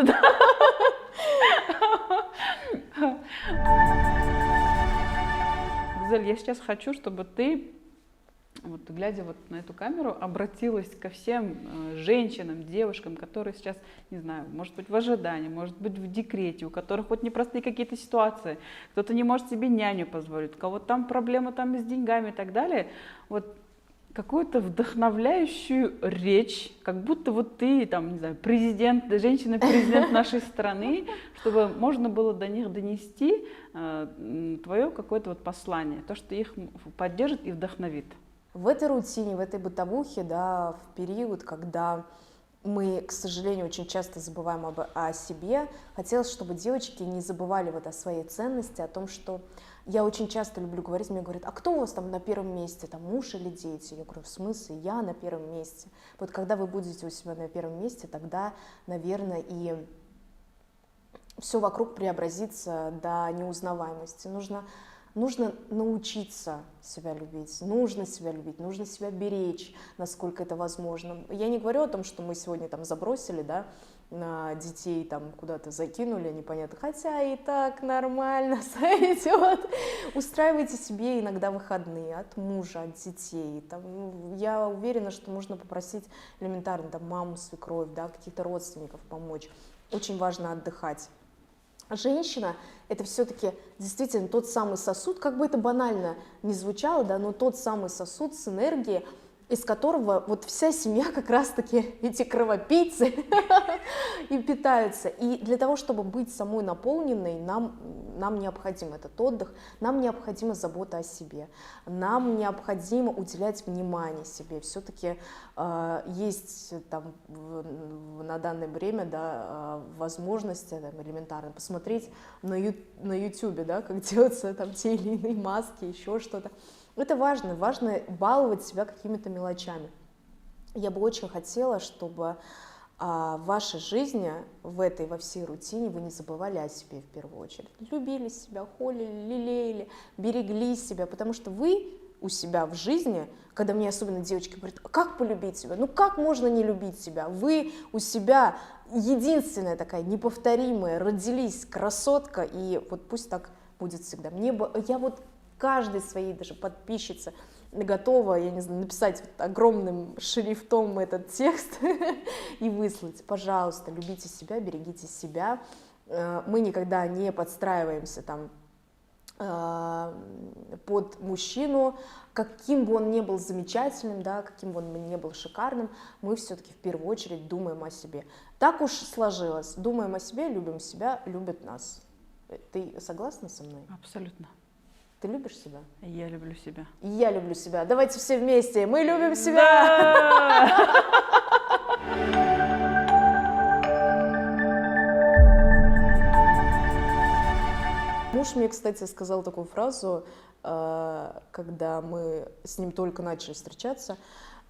Гузель, я сейчас хочу, чтобы ты, вот, глядя вот на эту камеру, обратилась ко всем женщинам, девушкам, которые сейчас, не знаю, может быть в ожидании, может быть в декрете, у которых вот непростые какие-то ситуации, кто-то не может себе няню позволить, у кого-то там проблемы там с деньгами и так далее. Вот какую-то вдохновляющую речь, как будто вот ты, там, не знаю, президент, женщина-президент нашей страны, чтобы можно было до них донести твое какое-то вот послание, то, что их поддержит и вдохновит. В этой рутине, в этой бытовухе, да, в период, когда мы, к сожалению, очень часто забываем о себе. Хотелось, чтобы девочки не забывали вот о своей ценности, о том, что я очень часто люблю говорить, мне говорят, а кто у вас там на первом месте, там муж или дети? Я говорю, в смысле, я на первом месте. Вот когда вы будете у себя на первом месте, тогда, наверное, и все вокруг преобразится до неузнаваемости. Нужно научиться себя любить, нужно себя беречь, насколько это возможно. Я не говорю о том, что мы сегодня там забросили, да, детей там куда-то закинули, непонятно, хотя и так нормально сойдет. Устраивайте себе иногда выходные от мужа, от детей. Там, я уверена, что можно попросить элементарно там, маму, свекровь, да, каких-то родственников помочь. Очень важно отдыхать. Женщина – это все-таки действительно тот самый сосуд, как бы это банально ни звучало, да, но тот самый сосуд с энергией, из которого вот вся семья как раз-таки эти кровопийцы и питаются. И для того, чтобы быть самой наполненной, нам необходим этот отдых, нам необходима забота о себе, нам необходимо уделять внимание себе. Все-таки есть там, на данное время, да, возможности там, элементарно посмотреть на YouTube, да, как делаются там те или иные маски, еще что-то. Это важно баловать себя какими-то мелочами. Я бы очень хотела, чтобы в вашей жизни, во всей рутине вы не забывали о себе в первую очередь. Любили себя, холили, лелеяли, берегли себя, потому что вы у себя в жизни, когда мне особенно девочки говорят, как полюбить себя? Ну как можно не любить себя? Вы у себя единственная такая неповторимая, родились красотка, и вот пусть так будет всегда. Я вот каждой своей даже подписчице готова, я не знаю, написать вот огромным шрифтом этот текст и выслать. Пожалуйста, любите себя, берегите себя. Мы никогда не подстраиваемся там под мужчину, каким бы он ни был замечательным, да, каким бы он ни был шикарным, мы все-таки в первую очередь думаем о себе. Так уж сложилось. Думаем о себе, любим себя, любят нас. Ты согласна со мной? Абсолютно. Ты любишь себя? Я люблю себя. И я люблю себя. Давайте все вместе. Мы любим себя. Муж мне, кстати, сказал такую фразу, когда мы с ним только начали встречаться.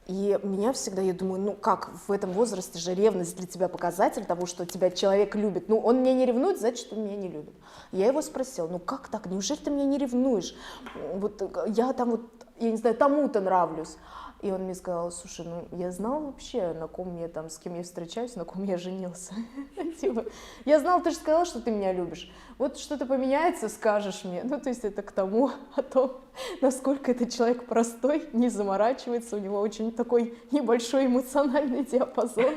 И меня всегда, я думаю, ну как, в этом возрасте же ревность для тебя показатель того, что тебя человек любит. Ну он меня не ревнует, значит, он меня не любит. Я его спросила, ну как так, неужели ты меня не ревнуешь? Вот я там вот, я не знаю, тому-то нравлюсь. И он мне сказал, слушай, ну я знал вообще, на ком я там, с кем я встречаюсь, на ком я женился. Типа, я знал, ты же сказала, что ты меня любишь. Вот что-то поменяется, скажешь мне. Ну то есть это к тому, о том, насколько этот человек простой, не заморачивается, у него очень такой небольшой эмоциональный диапазон.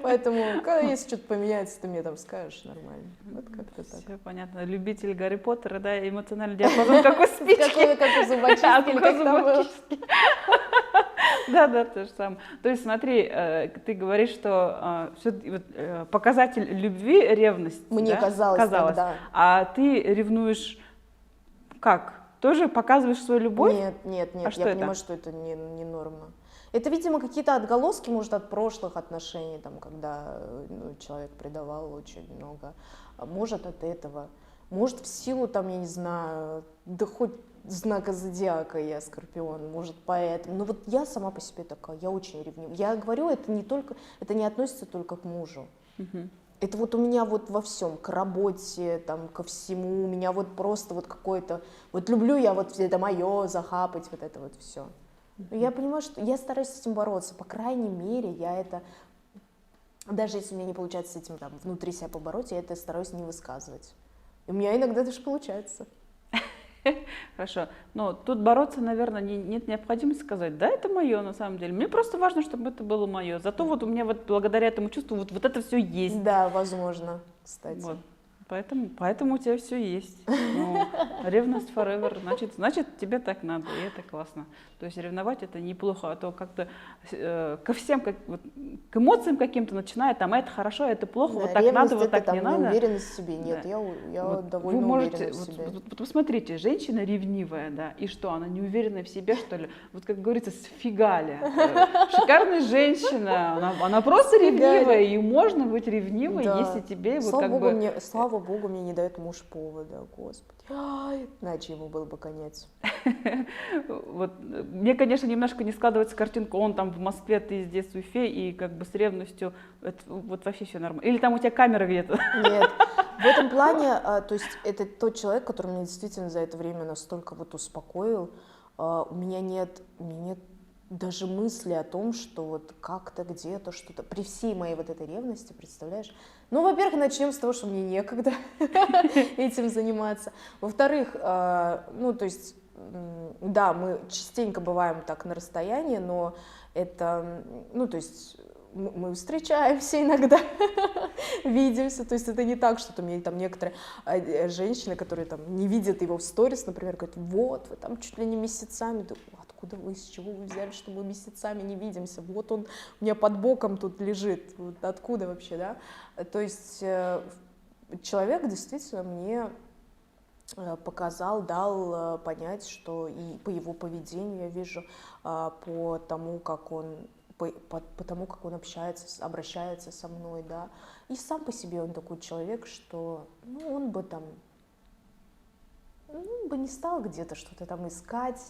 Поэтому, когда если что-то поменяется, ты мне там скажешь нормально. Вот как-то так. Все понятно. Любитель Гарри Поттера, да, эмоциональный диапазон, как у спички. Как у зубочистки, или как там было. Да, то же самое. То есть смотри, ты говоришь, что показатель любви — ревность. Мне казалось тогда. А ты ревнуешь как? Тоже показываешь свою любовь? Нет, А что я это? понимаю, что это не норма. Это, видимо, какие-то отголоски, может, от прошлых отношений, там, когда человек предавал очень много. Может, от этого. Может, в силу, там, я не знаю, да хоть знака зодиака я скорпион, может, поэтому. Но вот я сама по себе такая, я очень ревнивая. Я говорю, это не относится только к мужу. Это вот у меня вот во всем, к работе, там, ко всему, у меня вот просто вот какое-то, вот люблю я вот это мое, захапать, вот это вот все. Но я понимаю, что я стараюсь с этим бороться, по крайней мере, я это, даже если у меня не получается с этим там внутри себя побороть, я это стараюсь не высказывать. И у меня иногда даже получается. Хорошо, но тут бороться, наверное, нет необходимости сказать, да, это мое на самом деле. Мне просто важно, чтобы это было мое. Зато вот у меня вот благодаря этому чувству вот это все есть. Да, возможно, кстати. Вот. Поэтому у тебя все есть. Ну, ревность forever, значит, тебе так надо, и это классно. То есть ревновать это неплохо, а то как-то ко всем, вот, к эмоциям каким-то начинает, там это хорошо, это плохо, Да, вот так надо, вот так не надо. Неуверенность в себе. Нет, Да. я Вот довольно вы можете, уверена в себе. вот посмотрите, женщина ревнивая, да, и что, она не уверена в себе, что ли? Вот как говорится, сфигали. Шикарная женщина, она просто ревнивая, и можно быть ревнивой, Да. если тебе вот Слава как Богу, бы... слава Богу, мне не дает муж повода, господи. Ай, иначе ему был бы конец. Вот, мне, конечно, немножко не складывается картинка, он там в Москве, ты здесь в Уфе, и как бы с ревностью, это, вот вообще все нормально. Или там у тебя камера где-то? Нет, в этом плане, то есть это тот человек, который меня действительно за это время настолько вот успокоил. У меня нет даже мысли о том, что вот как-то где-то что-то, при всей моей вот этой ревности, представляешь? Ну, во-первых, начнем с того, что мне некогда этим заниматься. Во-вторых, ну, то есть, да, мы частенько бываем так на расстоянии, но это, ну, то есть, мы встречаемся иногда, видимся, то есть это не так, что там, некоторые женщины, которые там не видят его в сторис, например, говорят, вот, вы там чуть ли не месяцами, да, откуда вы, с чего вы взяли, что мы месяцами не видимся, вот он у меня под боком тут лежит, вот откуда вообще, да, то есть человек действительно мне показал, дал понять, что и по его поведению я вижу, по тому, как он обращается со мной, да, и сам по себе он такой человек, что, ну, он бы там, ну, бы не стал где-то что-то там искать,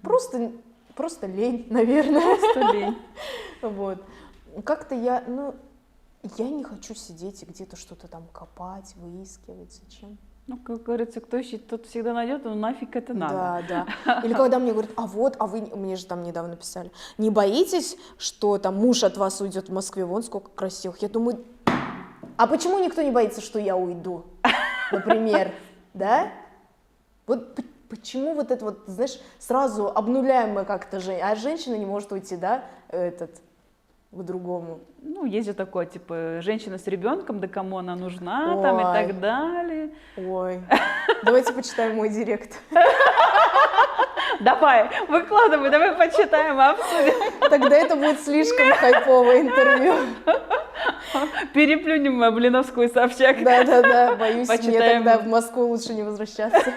просто лень, наверное. Просто лень. Вот. Как-то я не хочу сидеть и где-то что-то там копать, выискивать, зачем? Ну, как говорится, кто ищет, тот всегда найдет, но нафиг это надо. Да. Или когда мне говорят, а вы, мне же там недавно писали, не боитесь, что там муж от вас уйдет в Москве, вон сколько красивых? Я думаю, а почему никто не боится, что я уйду, например, да? Вот почему вот это вот, знаешь, сразу обнуляем мы как-то, а женщина не может уйти, да, к другому. Ну, есть же такое, типа, женщина с ребенком, да кому она нужна, там и так далее. Ой, давайте почитаем мой директ. Давай, выкладывай, давай почитаем, обсудим. Тогда это будет слишком хайповое интервью. Переплюнем Блиновскую и Собчак. Да, боюсь, Почитаем. мне тогда в Москву лучше не возвращаться.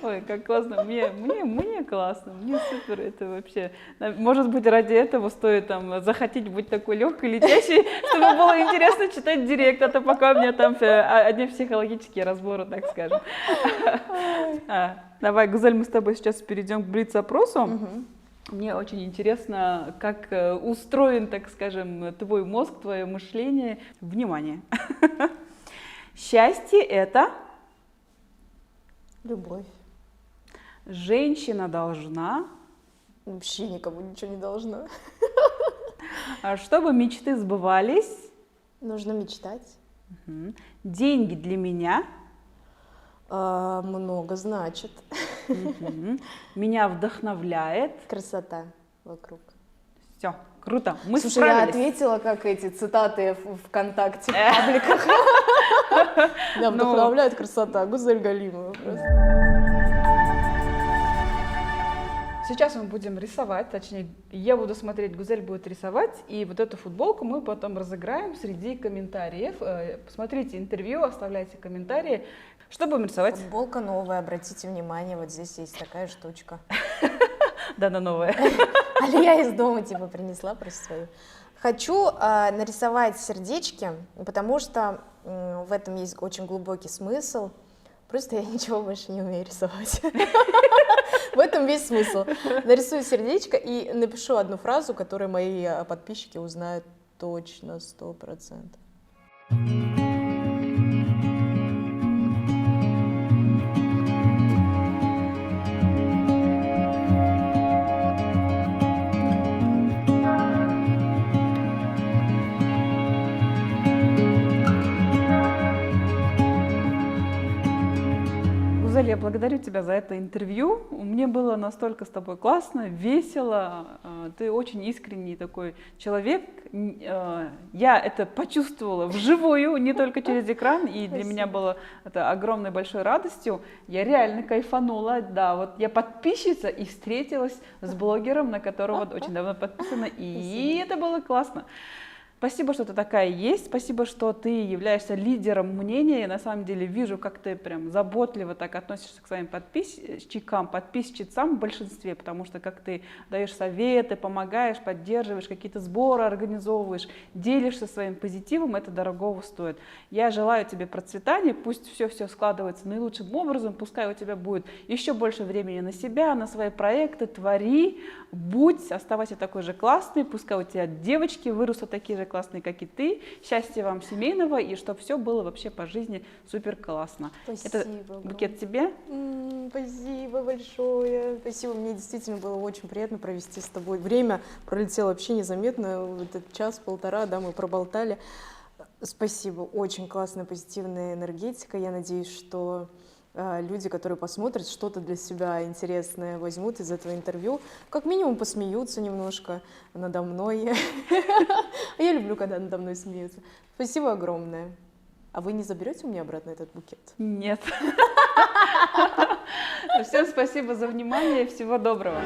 Ой, как классно, мне классно, мне супер, это вообще, может быть, ради этого стоит там захотеть быть такой легкой, летящей, чтобы было интересно читать директ, а то пока у меня там одни психологические разборы, так скажем. Давай, Гузель, мы с тобой сейчас перейдем к блиц-опросу. Мне очень интересно, как устроен, так скажем, твой мозг, твое мышление. Внимание! Счастье — это... Любовь. Женщина должна... Вообще никому ничего не должна. Чтобы мечты сбывались... Нужно мечтать. Деньги для меня... Много значит. Меня вдохновляет... Красота вокруг. Все, круто, мы Слушай, справились. я ответила, как эти цитаты в ВКонтакте, в пабликах. Да, вдохновляет красота. Гузель Галимова просто. Сейчас мы будем рисовать, точнее, я буду смотреть, Гузель будет рисовать, и вот эту футболку мы потом разыграем среди комментариев. Посмотрите интервью, оставляйте комментарии. Что будем рисовать? Футболка новая, обратите внимание, вот здесь есть такая штучка. Да, она новая. А я из дома типа принесла просто свою. Хочу нарисовать сердечки, потому что в этом есть очень глубокий смысл. Просто я ничего больше не умею рисовать. В этом весь смысл. Нарисую сердечко и напишу одну фразу, которую мои подписчики узнают точно, 100%. Гузель, я благодарю тебя за это интервью. Мне было настолько с тобой классно, весело. Ты очень искренний такой человек. Я это почувствовала вживую, не только через экран, и для меня было это огромной большой радостью. Я реально кайфанула, да, вот я подписчица и встретилась с блогером, на которого очень давно подписана, и это было классно. Спасибо, что ты такая есть, спасибо, что ты являешься лидером мнения. Я на самом деле вижу, как ты прям заботливо так относишься к своим подписчикам, подписчицам в большинстве, потому что как ты даешь советы, помогаешь, поддерживаешь, какие-то сборы организовываешь, делишься своим позитивом, это дорогого стоит. Я желаю тебе процветания, пусть все складывается наилучшим образом, пускай у тебя будет еще больше времени на себя, на свои проекты, твори, будь, оставайся такой же классный, пускай у тебя девочки вырастут такие же классные, как и ты. Счастья вам семейного, и чтобы все было вообще по жизни супер классно. Спасибо. Это букет тебе. Спасибо большое. Спасибо, мне действительно было очень приятно провести с тобой. Время пролетело вообще незаметно, этот час-полтора, да, мы проболтали. Спасибо, очень классная позитивная энергетика. Я надеюсь, что люди, которые посмотрят, что-то для себя интересное возьмут из этого интервью. Как минимум посмеются немножко надо мной. Я люблю, когда надо мной смеются. Спасибо огромное. А вы не заберете у меня обратно этот букет? Нет. Всем спасибо за внимание и всего доброго.